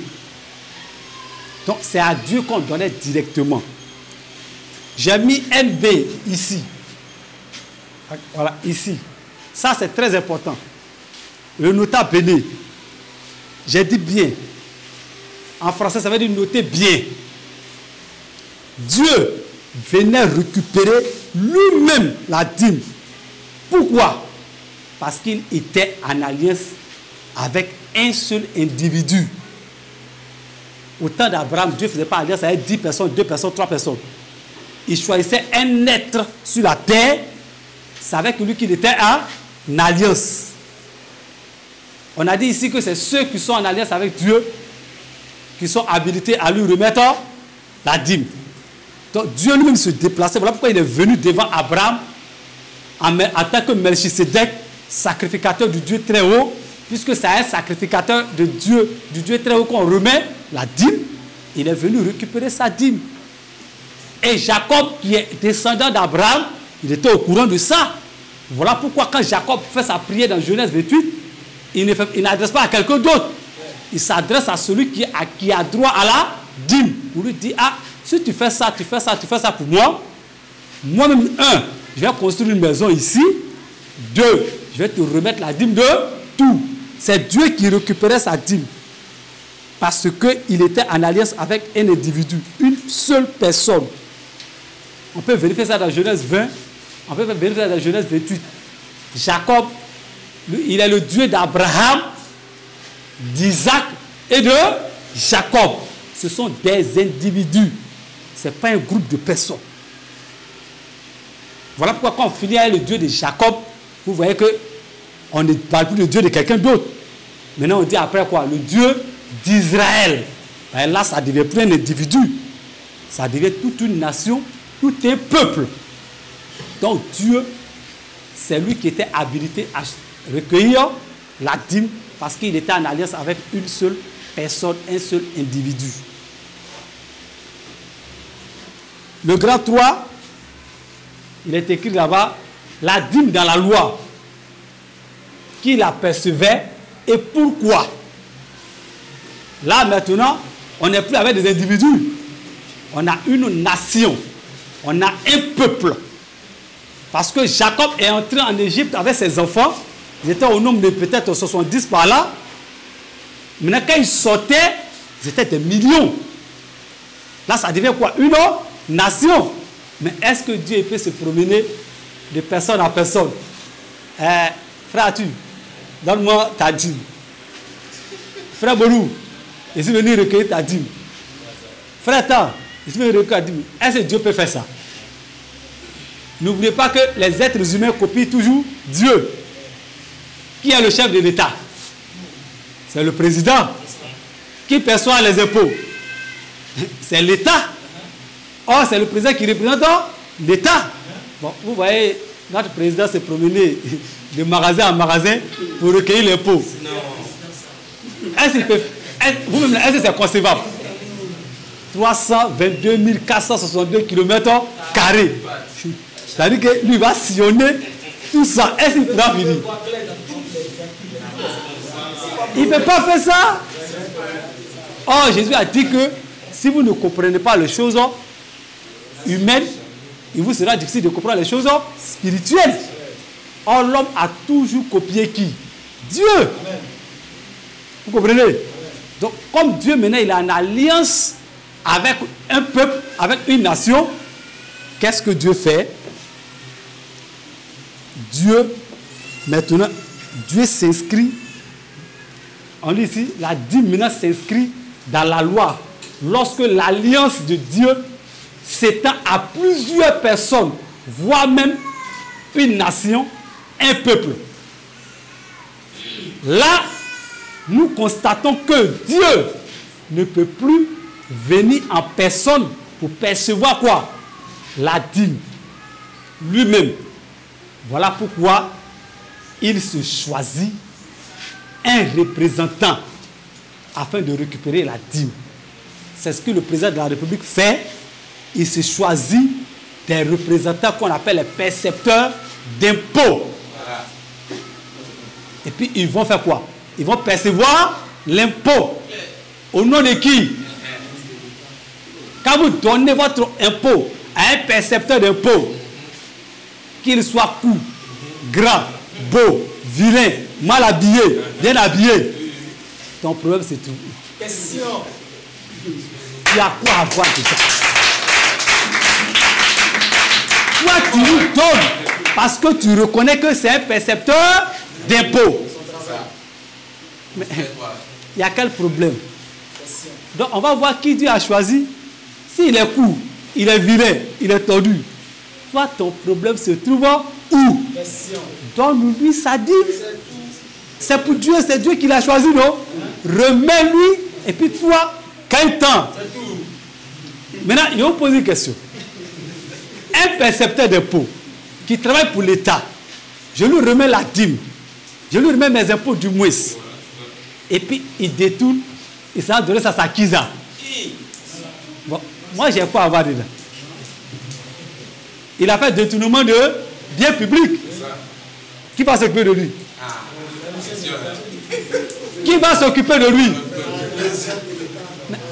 Donc, c'est à Dieu qu'on donnait directement. J'ai mis MB ici. Voilà, ici. Ça, c'est très important. Le nota béné. J'ai dit bien. En français, ça veut dire noter bien. Dieu venait récupérer lui-même la dîme. Pourquoi? Parce qu'il était en alliance avec un seul individu. Au temps d'Abraham, Dieu ne faisait pas alliance avec 10 personnes, 2 personnes, 3 personnes. Il choisissait un être sur la terre. C'est avec lui qu'il était en alliance. On a dit ici que c'est ceux qui sont en alliance avec Dieu qui sont habilités à lui remettre la dîme. Donc Dieu lui-même se déplaçait. Voilà pourquoi il est venu devant Abraham en tant que Melchisedec, sacrificateur du Dieu très haut, puisque c'est un sacrificateur de Dieu, du Dieu très haut qu'on remet la dîme. Il est venu récupérer sa dîme. Et Jacob, qui est descendant d'Abraham, il était au courant de ça. Voilà pourquoi quand Jacob fait sa prière dans Genèse 28, il n'adresse pas à quelqu'un d'autre. Il s'adresse à celui qui a droit à la dîme. Pour lui dire, ah, si tu fais ça, tu fais ça, tu fais ça pour moi, moi-même, 1, je vais construire une maison ici. 2, je vais te remettre la dîme de tout. C'est Dieu qui récupérait sa dîme. Parce qu'il était en alliance avec un individu, une seule personne. On peut vérifier ça dans Genèse 20, on peut vérifier ça dans Genèse 28. Jacob, il est le Dieu d'Abraham, d'Isaac et de Jacob. Ce sont des individus. Ce n'est pas un groupe de personnes. Voilà pourquoi quand on finit avec le Dieu de Jacob, vous voyez qu'on ne parle plus de Dieu de quelqu'un d'autre. Maintenant on dit après quoi? Le Dieu d'Israël. Ben là, ça ne devient plus un individu. Ça devient toute une nation, tout un peuple. Donc Dieu, c'est lui qui était habilité à recueillir la dîme parce qu'il était en alliance avec une seule personne, un seul individu. Le grand 3, il est écrit là-bas, la dîme dans la loi, qui l'apercevait et pourquoi. Là maintenant, on n'est plus avec des individus. On a une nation. On a un peuple. Parce que Jacob est entré en Égypte avec ses enfants. Ils étaient au nombre de peut-être 70 par là. Maintenant, quand ils sortaient, ils étaient des millions. Là, ça devient quoi? Une nation. Mais est-ce que Dieu peut se promener de personne à personne? Frère, donne-moi ta dîme. Frère Borou, je suis venu recueillir ta dîme. Frère Tan, je suis venu recueillir ta dîme. Est-ce que Dieu peut faire ça? N'oubliez pas que les êtres humains copient toujours Dieu, qui est le chef de l'État. C'est le président. Qui perçoit les impôts? C'est l'État. Or, c'est le président qui représente l'État. Bon, vous voyez, notre président s'est promené de magasin en magasin pour recueillir les impôts. Est-ce que c'est concevable? 322 462 km². C'est-à-dire que lui va sillonner tout ça. Est-ce qu'il pourra venir? Il ne peut pas faire ça. Or, Jésus a dit que si vous ne comprenez pas les choses humaines, il vous sera difficile de comprendre les choses spirituelles. Or, l'homme a toujours copié qui? Dieu. Vous comprenez? Donc, comme Dieu maintenant, il est en alliance avec un peuple, avec une nation, qu'est-ce que Dieu fait? Dieu, maintenant, Dieu s'inscrit, on dit ici, la dîme maintenant s'inscrit dans la loi. Lorsque l'alliance de Dieu s'étend à plusieurs personnes, voire même une nation, un peuple. Là, nous constatons que Dieu ne peut plus venir en personne pour percevoir quoi? La dîme. Lui-même. Voilà pourquoi il se choisit un représentant afin de récupérer la dîme. C'est ce que le président de la République fait. Il se choisit des représentants qu'on appelle les percepteurs d'impôts. Voilà. Et puis ils vont faire quoi? Ils vont percevoir l'impôt. Au nom de qui? Quand vous donnez votre impôt à un percepteur d'impôt, qu'il soit court, grand, beau, vilain, mal habillé, bien habillé, ton problème c'est tout. Question. Tu as quoi à voir tout ça? Toi, tu lui donnes parce que tu reconnais que c'est un percepteur d'impôts. Mais il y a quel problème? Donc on va voir qui Dieu a choisi. S'il est court, il est vilain, il est tordu. Toi, ton problème se trouve où? Donne-lui sa dîme. C'est pour Dieu, c'est Dieu qui l'a choisi, non? Remets-lui, et puis toi, quel temps? Maintenant, il va vous poser une question. Un percepteur d'impôts qui travaille pour l'État, je lui remets la dîme, je lui remets mes impôts du mois, et puis il détourne, il s'en donne ça à sa kiza. Bon, moi, j'ai quoi à voir dedans? Il a fait détournement de biens publics. Qui va s'occuper de lui? Qui va s'occuper de lui?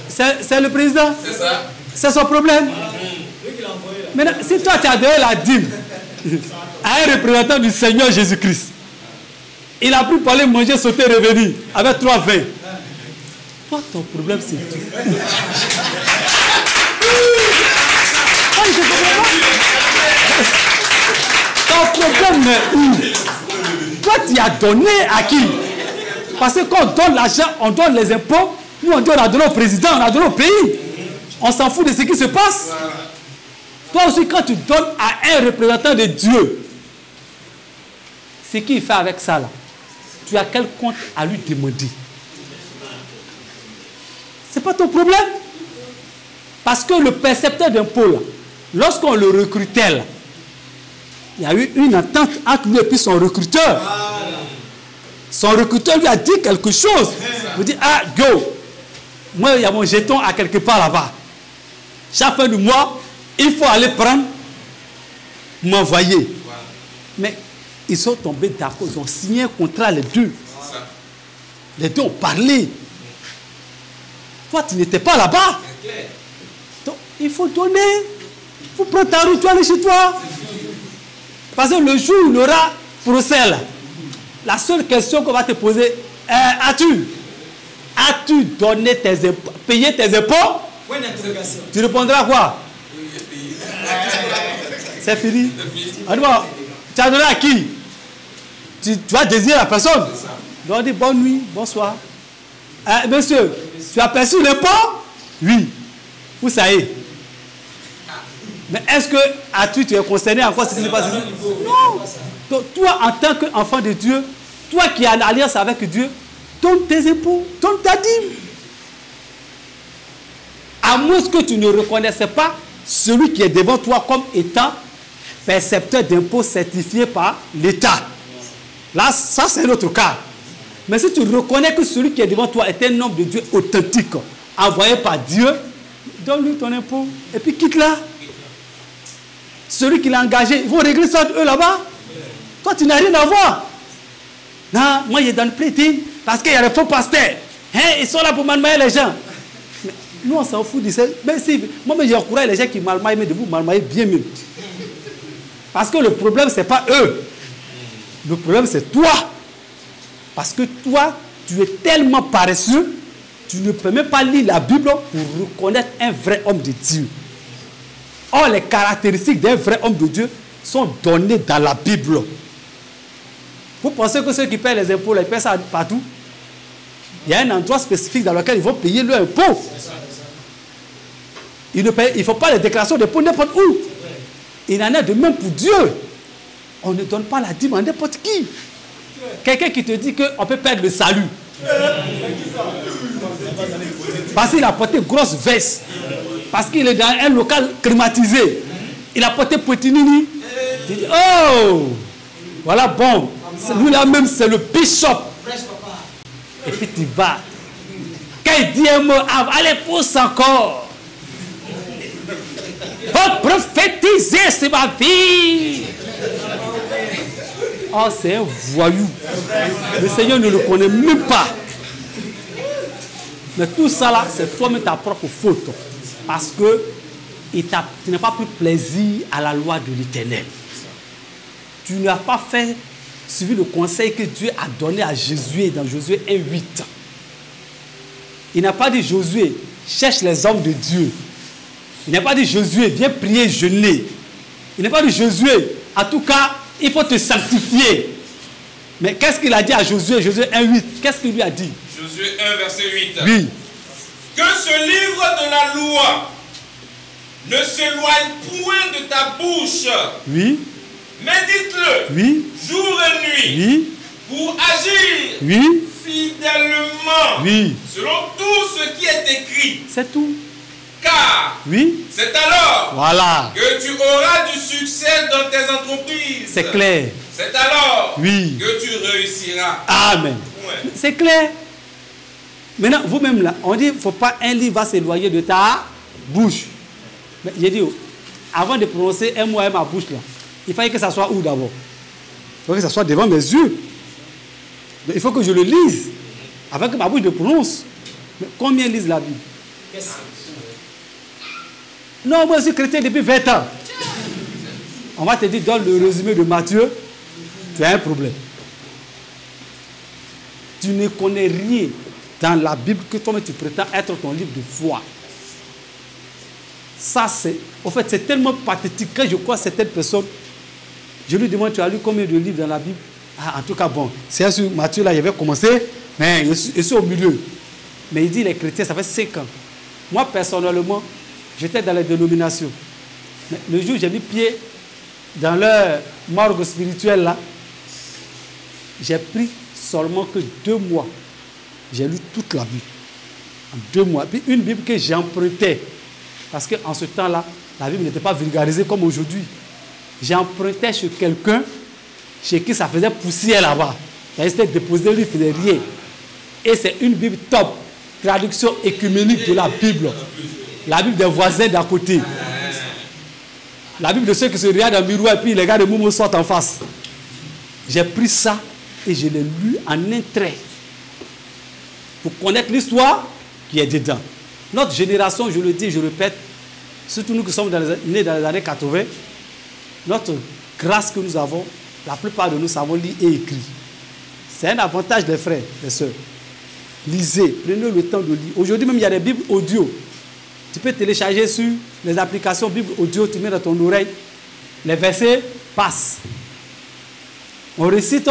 C'est le président. C'est son problème. Maintenant, si toi tu as donné la dîme à un représentant du Seigneur Jésus-Christ, il a pu parler, manger, sauter, revenir avec 3 vins. Toi, ton problème, c'est tout. Ton problème est où? Toi, tu as donné à qui? Parce que quand on donne l'argent, on donne les impôts, nous on donne au président, on a donné au pays. On s'en fout de ce qui se passe. Toi aussi, quand tu donnes à un représentant de Dieu, ce qu'il fait avec ça là, tu as quel compte à lui demander? Ce n'est pas ton problème. Parce que le percepteur d'impôts là, lorsqu'on le recrutait là, il y a eu une entente entre lui et puis son recruteur. Son recruteur lui a dit quelque chose. Il dit, ah, go, moi, il y a mon jeton à quelque part là-bas. Chaque fin du mois, il faut aller prendre, m'envoyer. Mais ils sont tombés d'accord, ils ont signé un contrat les deux. Les deux ont parlé. Toi, tu n'étais pas là-bas. Donc, il faut donner. Il faut prendre ta route, tu vas aller chez toi. Parce que le jour où il y aura procès là, la seule question qu'on va te poser, as-tu donné tes impôts, payé tes impôts? Tu répondras quoi? C'est fini. Alors, tu as donné à qui? Tu vas désigner la personne. Donc on dit bonne nuit, bonsoir. Monsieur, tu as perçu l'impôt? Oui. Où ça est? Mais est-ce que tu es concerné en quoi ce qui se passe? Non. Donc toi, en tant qu'enfant de Dieu, toi qui as l'alliance avec Dieu, donne tes impôts, donne ta dîme. À moins que tu ne reconnaisses pas celui qui est devant toi comme étant percepteur d'impôts certifié par l'État. Là, ça c'est notre cas. Mais si tu reconnais que celui qui est devant toi est un homme de Dieu authentique, envoyé par Dieu, donne-lui ton impôt et puis quitte-la. Celui qui l'a engagé, ils vont régler ça eux là-bas. Toi, tu n'as rien à voir. Non, moi, je donne plaisir parce qu'il y a les faux pasteurs. Hein, ils sont là pour malmailler les gens. Mais nous, on s'en fout de ça. Mais si, moi, j'encourage les gens qui malmaillent, mais de vous malmailler bien mieux. Parce que le problème, ce n'est pas eux. Le problème, c'est toi. Parce que toi, tu es tellement paresseux, tu ne peux même pas lire la Bible pour reconnaître un vrai homme de Dieu. Or, les caractéristiques d'un vrai homme de Dieu sont données dans la Bible. Vous pensez que ceux qui paient les impôts, ils paient ça partout? Il y a un endroit spécifique dans lequel ils vont payer leurs impôts. Il ne faut pas les déclarations d'impôts n'importe où. Il en est de même pour Dieu. On ne donne pas la dîme à n'importe qui. Quelqu'un qui te dit qu'on peut perdre le salut. Parce qu'il a porté une grosse veste. Parce qu'il est dans un local climatisé. Il a porté Potinini. Il dit, oh, voilà bon. Lui-là même, c'est le bishop. Et puis tu vas. Quand il dit un mot, allez, pousse encore. Pour prophétiser, c'est ma vie. Oh, c'est un voyou. Le Seigneur ne le connaît même pas. Mais tout ça là, c'est toi-même ta propre faute. Parce que tu n'as pas pris plaisir à la loi de l'Éternel. Tu n'as pas suivi le conseil que Dieu a donné à Josué dans Josué 1:8. Il n'a pas dit Josué, cherche les hommes de Dieu. Il n'a pas dit Josué, viens prier, jeûner. Il n'a pas dit Josué, en tout cas, il faut te sanctifier. Mais qu'est-ce qu'il a dit à Josué, Josué 1:8? Qu'est-ce qu'il lui a dit? Josué 1, verset 8. Oui. Que ce livre de la loi ne s'éloigne point de ta bouche. Oui. Médite-le. Oui. Jour et nuit. Oui. Pour agir. Oui. Fidèlement. Oui. Selon tout ce qui est écrit. C'est tout. Car. Oui. C'est alors. Voilà. Que tu auras du succès dans tes entreprises. C'est clair. C'est alors. Oui. Que tu réussiras. Amen. Ouais. C'est clair. Maintenant, vous-même là, on dit, il ne faut pas un livre va s'éloigner de ta bouche. Mais j'ai dit, avant de prononcer un mot à ma bouche là, il fallait que ça soit où d'abord? Il faut que ça soit devant mes yeux. Mais il faut que je le lise. Avant que ma bouche le prononce. Mais combien lisent la Bible? Non, moi je suis chrétien depuis 20 ans. On va te dire, dans le résumé de Matthieu, tu as un problème. Tu ne connais rien dans la Bible que toi tu prétends être ton livre de foi. Ça c'est, en fait, c'est tellement pathétique. Quand je crois certaines personnes, je lui demande, tu as lu combien de livres dans la Bible? Ah, en tout cas, bon, c'est sur Matthieu là, il avait commencé, mais je suis au milieu. Mais il dit, les chrétiens, ça fait 5 ans. Moi, personnellement, j'étais dans les dénominations. Mais le jour où j'ai mis pied dans leur morgue spirituelle là, j'ai pris seulement que 2 mois. J'ai lu toute la Bible. En 2 mois. Puis une Bible que j'empruntais. Parce qu'en ce temps-là, la Bible n'était pas vulgarisée comme aujourd'hui. J'empruntais chez quelqu'un, chez qui ça faisait poussière là-bas. Il restait déposé, lui, il ne faisait rien. Et c'est une Bible top. Traduction écuménique de la Bible. La Bible des voisins d'à côté. La Bible de ceux qui se regardent dans le miroir et puis les gars de Moumou sortent en face. J'ai pris ça et je l'ai lu en un trait. Pour connaître l'histoire qui est dedans. Notre génération, je le dis, je le répète, surtout nous qui sommes nés dans les années 80, notre grâce que nous avons, la plupart de nous savons lire et écrire. C'est un avantage des frères, des sœurs. Lisez, prenez le temps de lire. Aujourd'hui même, il y a des Bibles audio. Tu peux télécharger sur les applications Bible audio, tu mets dans ton oreille, les versets passent. On récite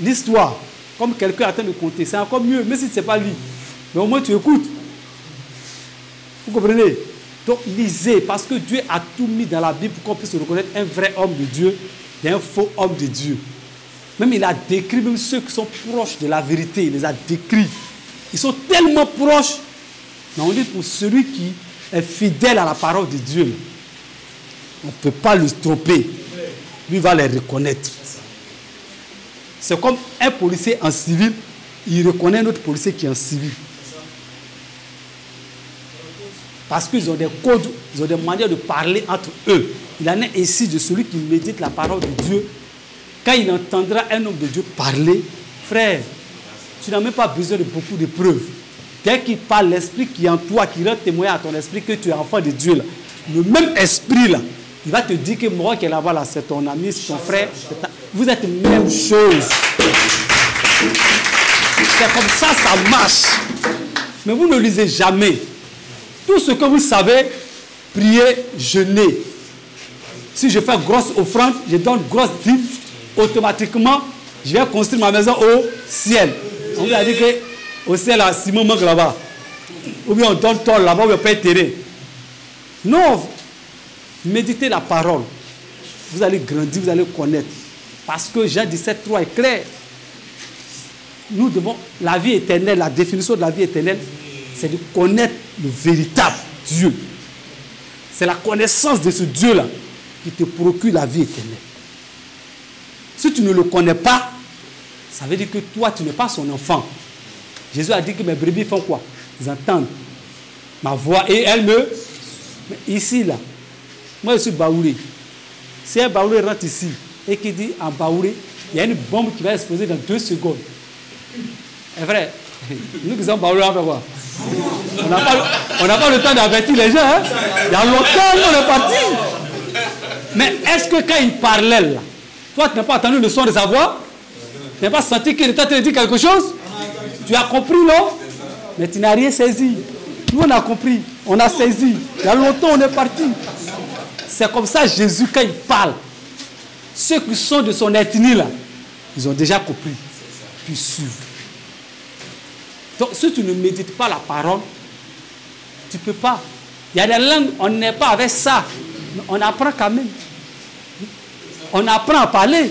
l'histoire, comme quelqu'un est en train de compter. C'est encore mieux, même si tu ne sais pas lire. Mais au moins tu écoutes. Vous comprenez? Donc lisez, parce que Dieu a tout mis dans la Bible pour qu'on puisse reconnaître un vrai homme de Dieu et un faux homme de Dieu. Même il a décrit même ceux qui sont proches de la vérité. Il les a décrits. Ils sont tellement proches. Mais on dit pour celui qui est fidèle à la parole de Dieu, on ne peut pas le tromper. Lui va les reconnaître. C'est comme un policier en civil, il reconnaît un autre policier qui est en civil. Parce qu'ils ont des codes, ils ont des manières de parler entre eux. Il en est ainsi de celui qui médite la parole de Dieu. Quand il entendra un homme de Dieu parler, frère, tu n'as même pas besoin de beaucoup de preuves. Dès qu'il parle, l'esprit qui est en toi, qui rend témoin à ton esprit que tu es enfant de Dieu, là, le même esprit là, il va te dire que moi qui est là-bas, là, c'est ton ami, c'est ton frère. Vous êtes la même chose. C'est comme ça, ça marche. Mais vous ne lisez jamais. Tout ce que vous savez, prier, jeûner. Si je fais grosse offrande, je donne grosse dîme, automatiquement, je vais construire ma maison au ciel. On lui a dit qu'au ciel, là, Simon manque là-bas. Ou bien on donne tort là-bas, ou bien on paye terrain. Non, méditez la parole. Vous allez grandir, vous allez connaître. Parce que Jean 17,3 est clair. Nous devons, la vie éternelle, la définition de la vie éternelle, c'est de connaître le véritable Dieu. C'est la connaissance de ce Dieu-là qui te procure la vie éternelle. Si tu ne le connais pas, ça veut dire que toi, tu n'es pas son enfant. Jésus a dit que mes brebis font quoi? Ils entendent ma voix et elles me... Mais ici, là, moi je suis baoulé. Si un baoulé rentre ici et qui dit en baoulé, il y a une bombe qui va exploser dans 2 secondes. C'est vrai. Nous qui sommes baoulés, on fait quoi? On n'a pas le temps d'avertir les gens. Hein? Il y a longtemps, on est parti. Mais est-ce que quand il parlait là, toi tu n'as pas entendu le son de sa voix? Tu n'as pas senti qu'il était en train de dire quelque chose? Tu as compris, non? Mais tu n'as rien saisi. Nous on a compris, on a saisi. Il y a longtemps on est parti. C'est comme ça Jésus quand il parle. Ceux qui sont de son ethnie là, ils ont déjà compris. Puis suivent. Donc si tu ne médites pas la parole, tu ne peux pas. Il y a des langues, on n'est pas avec ça. On apprend quand même. On apprend à parler.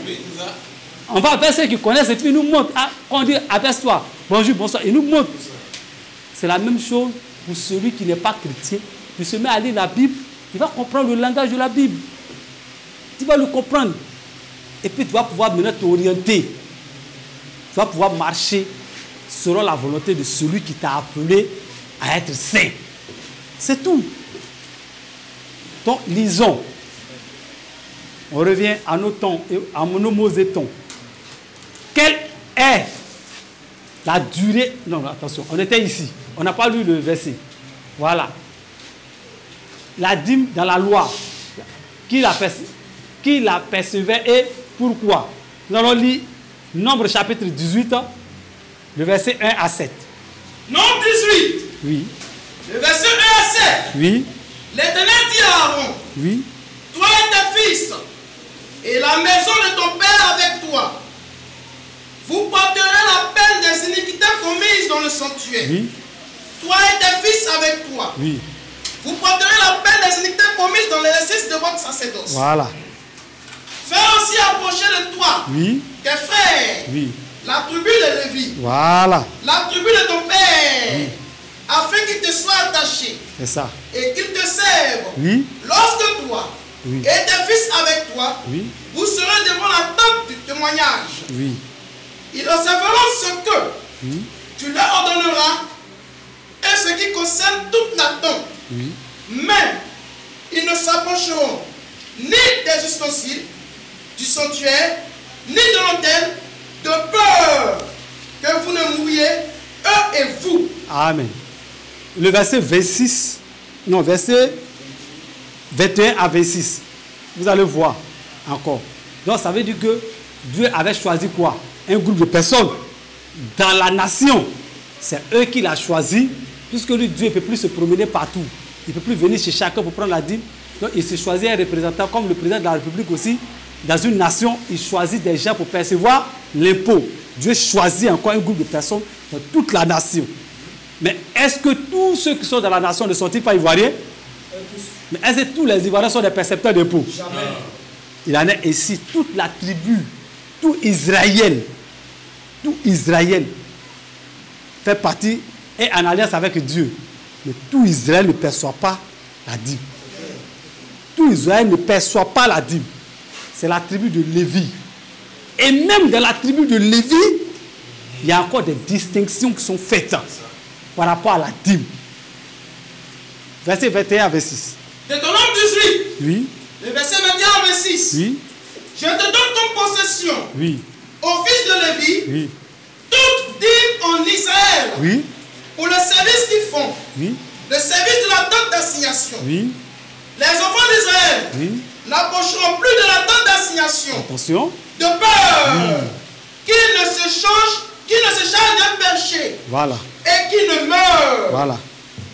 On va avec ceux qui connaissent et puis ils nous montrent. Ah, quand on dit abaisse-toi, bonjour, bonsoir, ils nous montrent. C'est la même chose pour celui qui n'est pas chrétien. Il se met à lire la Bible, il va comprendre le langage de la Bible. Tu vas le comprendre. Et puis tu vas pouvoir maintenant t'orienter. Tu vas pouvoir marcher selon la volonté de celui qui t'a appelé à être saint. C'est tout. Donc, lisons. On revient à nos temps, à nos mots et tons. Quelle est la durée... Non, attention, on était ici. On n'a pas lu le verset. Voilà. La dîme dans la loi. Qui la percevait et pourquoi? Nous allons lire Nombre chapitre 18, le verset 1 à 7. Nombre 18. Oui. Le verset 1 à 7. Oui. L'Éternel dit à Aaron, oui. Toi et tes fils, et la maison de ton père avec toi, vous porterez la peine des iniquités commises dans le sanctuaire. Oui. Toi et tes fils avec toi. Oui. Vous porterez la peine des iniquités commises dans l'exercice de votre sacerdoce. Voilà. Fais aussi approcher de toi tes frères, la tribu de Lévi, la tribu de ton père, afin qu'ils te soient attachés. C'est ça. Et qu'ils te servent. Lorsque toi et tes fils avec toi, vous serez devant la tente du témoignage. Ils observeront ce que tu leur ordonneras et ce qui concerne toute la tente. Mais ils ne s'approcheront ni des ustensiles du sanctuaire, ni de l'autel, de peur que vous ne mouriez, eux et vous. Amen. Le verset 26, non, verset 21 à 26. Vous allez voir encore. Donc ça veut dire que Dieu avait choisi quoi? Un groupe de personnes dans la nation. C'est eux qui l'ont choisi, puisque lui, Dieu ne peut plus se promener partout. Il ne peut plus venir chez chacun pour prendre la dîme. Donc il se choisit un représentant, comme le président de la République aussi. Dans une nation, il choisit des gens pour percevoir l'impôt. Dieu choisit encore un groupe de personnes dans toute la nation. Mais est-ce que tous ceux qui sont dans la nation ne sont-ils pas ivoiriens? Mais est-ce que tous les Ivoiriens sont des percepteurs d'impôts? Jamais. Il en est ici, toute la tribu tout Israël fait partie et en alliance avec Dieu. Mais tout Israël ne perçoit pas la dîme. Tout Israël ne perçoit pas la dîme. C'est la tribu de Lévi. Et même dans la tribu de Lévi, il y a encore des distinctions qui sont faites par rapport à la dîme. Verset 21 à 26. Deutéronome 18. Oui. Le verset 21 à 26. Oui. Je te donne comme possession. Oui. Aux fils de Lévi. Oui. Toute dîme en Israël. Oui. Pour le service qu'ils font. Oui. Le service de la tente d'assignation. Oui. Les enfants d'Israël n'approcheront plus de la tente d'assignation. Attention. De peur qu'ils ne se chargent d'un péché. Voilà. Et qu'ils ne meurent. Voilà.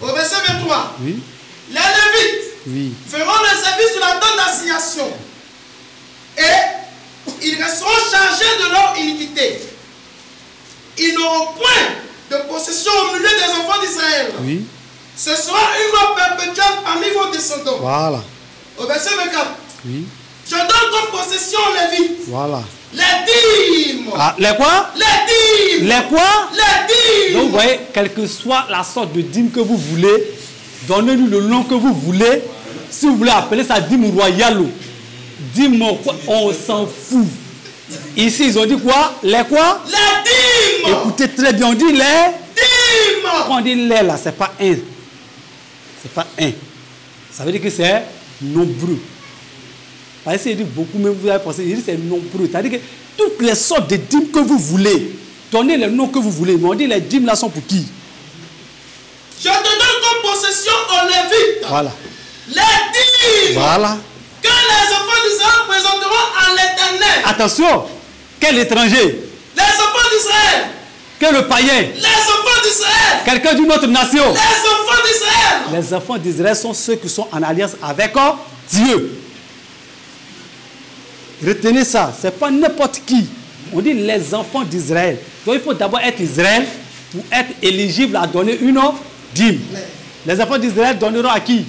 Au verset 23. Oui. Les Lévites feront le service de la tente d'assignation. Et ils resteront chargés de leur iniquité. Ils n'auront point de possession au milieu des enfants d'Israël. Oui. Ce sera une loi perpétuelle parmi vos descendants. Voilà. Au verset 24. Oui. Je donne comme possession aux Lévites. Voilà. Les dîmes. Ah, les quoi? Les dîmes. Les quoi? Les dîmes. Donc vous voyez, quelle que soit la sorte de dîme que vous voulez, donnez-nous le nom que vous voulez. Si vous voulez appeler ça dîme royale, dîme, on s'en fout. Ici, ils ont dit quoi? Les quoi? Les dîmes. Écoutez très bien, on dit les dîmes. Quand on dit les là, c'est pas un. C'est pas un. Ça veut dire que c'est nombreux. Parce que dit beaucoup, mais vous avez pensé, il dit c'est nombreux. C'est-à-dire que toutes les sortes de dîmes que vous voulez, donnez les noms que vous voulez. Mais on dit les dîmes là sont pour qui? Je te donne comme possession aux Lévites. Voilà. Les dîmes. Voilà. Que les enfants d'Israël présenteront à l'Éternel. Attention, quel étranger? Les enfants d'Israël. Quel le païen? Les enfants d'Israël. Quelqu'un d'une autre nation? Les enfants d'Israël. Les enfants d'Israël sont ceux qui sont en alliance avec Dieu. Retenez ça, ce n'est pas n'importe qui. On dit les enfants d'Israël. Donc il faut d'abord être Israël pour être éligible à donner une dîme. Les enfants d'Israël donneront à qui?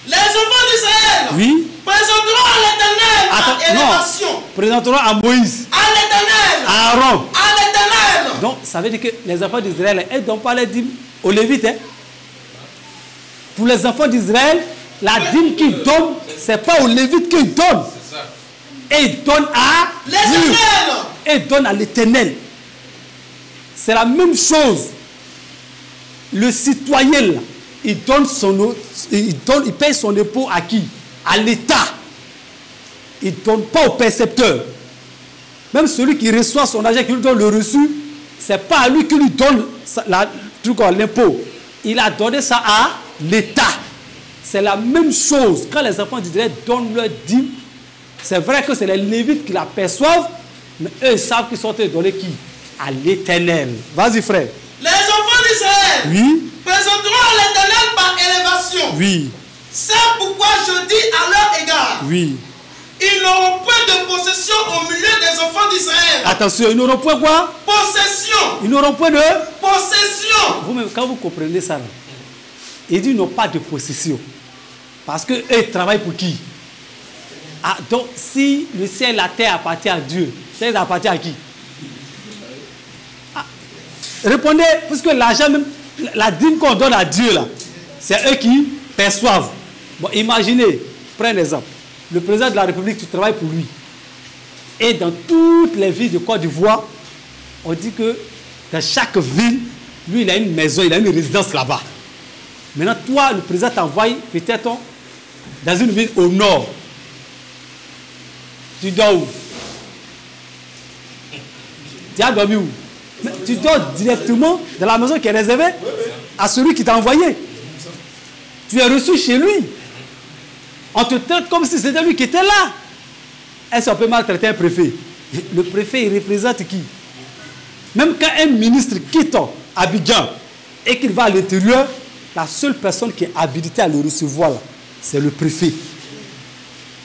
Les enfants d'Israël. Oui. Présenteront à l'Éternel à élévation. Présenteront à Moïse. À l'Éternel. À Aaron. À l'Éternel. Donc ça veut dire que les enfants d'Israël, ils ne donnent pas les dîmes aux Lévites. Hein? Pour les enfants d'Israël, la dîme qu'ils donnent, ce n'est pas aux Lévites qu'ils donnent. Et ils donnent à Dieu. Et ils donnent à l'Éternel. C'est la même chose. Le citoyen, là, il paye son impôt à qui? À l'État. Il ne donne pas au percepteur. Même celui qui reçoit son argent, qui lui donne le reçu, ce n'est pas à lui qui lui donne l'impôt. Il a donné ça à l'État. C'est la même chose. Quand les enfants d'Israël donnent leur dîme, c'est vrai que c'est les Lévites qui la perçoivent, mais eux ils savent qu'ils sont donnés qui? À l'Éternel. Vas-y frère. Les enfants d'Israël présenteront à l'Éternel par élévation. Oui. C'est pourquoi je dis à leur égard. Oui. Ils n'auront point de possession au milieu des enfants d'Israël. Attention, ils n'auront point quoi? Possession. Ils n'auront point de possession. Vous-même, quand vous comprenez ça, là, il dit ils n'ont pas de possession. Parce qu'eux, ils travaillent pour qui? Ah, donc, si le ciel et la terre appartiennent à Dieu, ça appartient à qui? Ah, répondez, puisque l'argent, même la dîme qu'on donne à Dieu, là, c'est eux qui perçoivent. Bon, imaginez, prenez un exemple. Le président de la République, tu travailles pour lui. Et dans toutes les villes de Côte d'Ivoire, on dit que dans chaque ville, lui, il a une maison, il a une résidence là-bas. Maintenant, toi, le président t'envoie peut-être dans une ville au nord. Tu dors où? Tu as dormi où? Mais tu dors directement dans la maison qui est réservée à celui qui t'a envoyé. Tu es reçu chez lui. On te traite comme si c'était lui qui était là. Est-ce qu'on peut maltraiter un préfet? Le préfet, il représente qui? Même quand un ministre quitte Abidjan et qu'il va à l'intérieur, la seule personne qui est habilitée à le recevoir, c'est le préfet.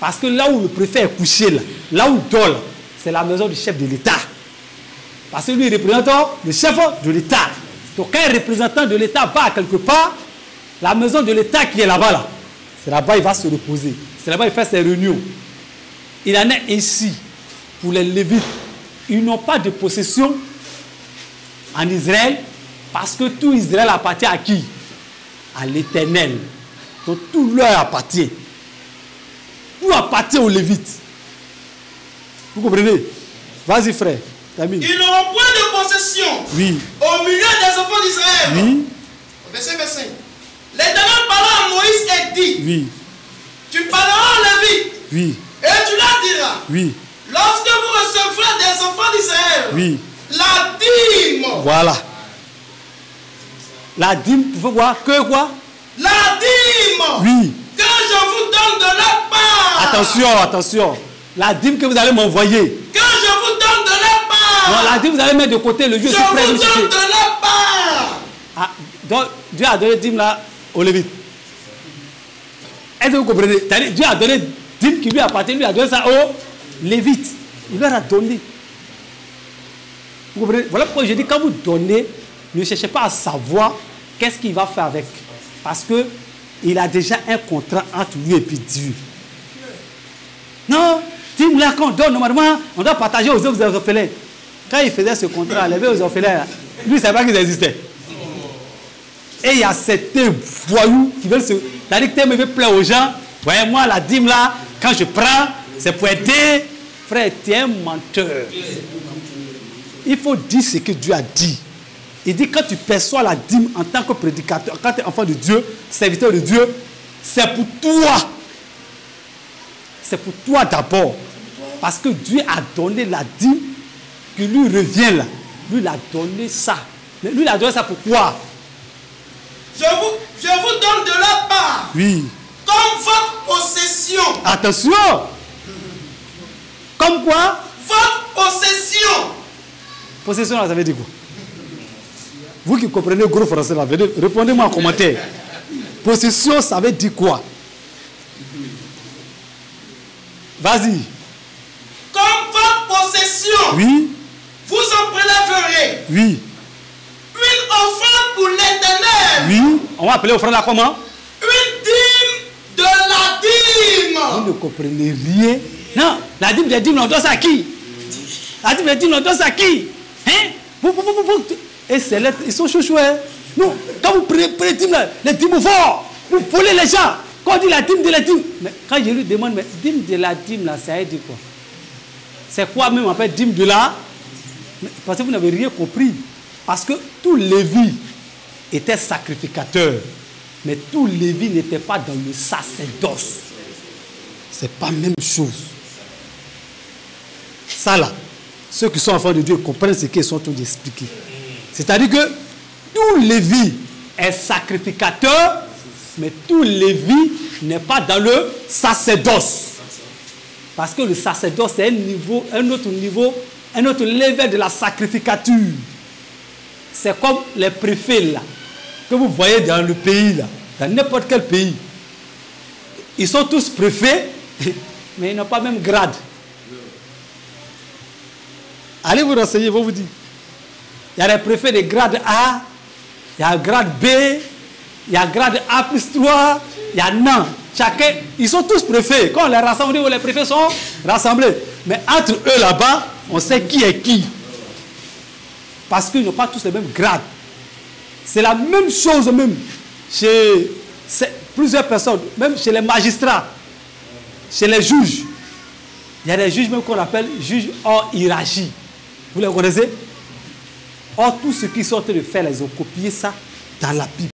Parce que là où le préfet est couché, là où il dort, c'est la maison du chef de l'État. Parce que lui, il représente le chef de l'État. Donc quand un représentant de l'État va quelque part, la maison de l'État qui est là-bas, c'est là-bas il va se reposer. C'est là-bas il fait ses réunions. Il en est ainsi pour les Lévites. ils n'ont pas de possession en Israël parce que tout Israël appartient à qui? À l'Éternel. Donc tout leur appartient. Tout appartient aux Lévites. Vous comprenez? Vas-y frère. Termine. Ils n'auront point de possession au milieu des enfants d'Israël. Oui. Verset 25. L'Éternel parla à Moïse et dit, oui. Tu parleras aux Lévites. Oui. Et tu leur diras, oui. Lorsque vous recevrez des enfants d'Israël, oui. La dîme. Voilà. La dîme, vous pouvez voir que quoi? La dîme. Oui. Que je vous donne de leur part. Attention, attention. La dîme que vous allez m'envoyer. Que je vous donne de leur part. Non, la dîme, vous allez mettre de côté le Dieu suprême. Je vous donne de leur part. Ah, donc, Dieu a donné dîme là aux Lévites. Est-ce que vous comprenez? Dieu a donné dîme qui lui appartient, lui a donné ça aux Lévites. Il leur a donné. Vous comprenez? Voilà pourquoi je dis, quand vous donnez, ne cherchez pas à savoir qu'est-ce qu'il va faire avec. Parce que il a déjà un contrat entre lui et puis Dieu. Non, dîme là, quand on donne, normalement, on doit partager aux autres orphelins. Quand il faisait ce contrat, lever aux orphelins, lui, il ne savait pas qu'ils existaient. Et il y a certains voyous qui veulent se... C'est-à-dire que tu me plaire aux gens. Voyez, moi, la dîme là, quand je prends, c'est pour aider. Frère, tu es un menteur. Il faut dire ce que Dieu a dit. Il dit, quand tu perçois la dîme en tant que prédicateur, quand tu es enfant de Dieu, serviteur de Dieu, c'est pour toi. C'est pour toi d'abord. Parce que Dieu a donné la dîme qui lui revient là. Lui, il a donné ça. Mais lui, il a donné ça pourquoi? Je vous donne de la part. Oui. Comme votre possession. Attention. Comme quoi? Votre possession. Possession, là, ça veut dire quoi? Vous qui comprenez gros français, là, répondez-moi en commentaire. Possession, ça veut dire quoi? Vas-y. Comme votre possession. Oui. Vous en prélèverez. Oui. Une offrande pour l'Éternel. Oui. On va appeler offrande là comment? Une dîme de la dîme. Vous ne comprenez rien. Non, la dîme des dîmes, on doit ça à qui? La dîme des dîmes, on doit ça à qui? Hein? Et c'est là, ils sont chouchous. Hein? Non, quand vous prenez les dîmes là, les dîmes forts, vous volez les gens. Quand on dit la dîme de la dîme, mais quand je lui demande, mais dîme de la dîme là, ça veut dire quoi? C'est quoi même en fait dîme de la? Parce que vous n'avez rien compris. Parce que tout Lévi était sacrificateur. Mais tout Lévi n'était pas dans le sacerdoce. C'est pas la même chose. Ça là, ceux qui sont enfants de Dieu comprennent ce qu'ils sont en train d'expliquer. C'est-à-dire que tout Lévi est sacrificateur, mais tout Lévi n'est pas dans le sacerdoce. Parce que le sacerdoce, c'est un autre niveau, un autre level de la sacrificature. C'est comme les préfets là, que vous voyez dans le pays là, dans n'importe quel pays. Ils sont tous préfets, mais ils n'ont pas même grade. Allez vous renseigner, ils vont vous dire. Il y a des préfets de grade A, il y a grade B, il y a grade A plus 3, il y a non. Chacun, ils sont tous préfets. Quand on les rassemble, les préfets sont rassemblés. Mais entre eux là-bas, on sait qui est qui. Parce qu'ils n'ont pas tous les mêmes grades. C'est la même chose même chez plusieurs personnes, même chez les magistrats, chez les juges. Il y a des juges même qu'on appelle juges hors hiérarchie. Vous les connaissez? Or, tous ceux qui sont en train de faire, ils ont copié ça dans la Bible.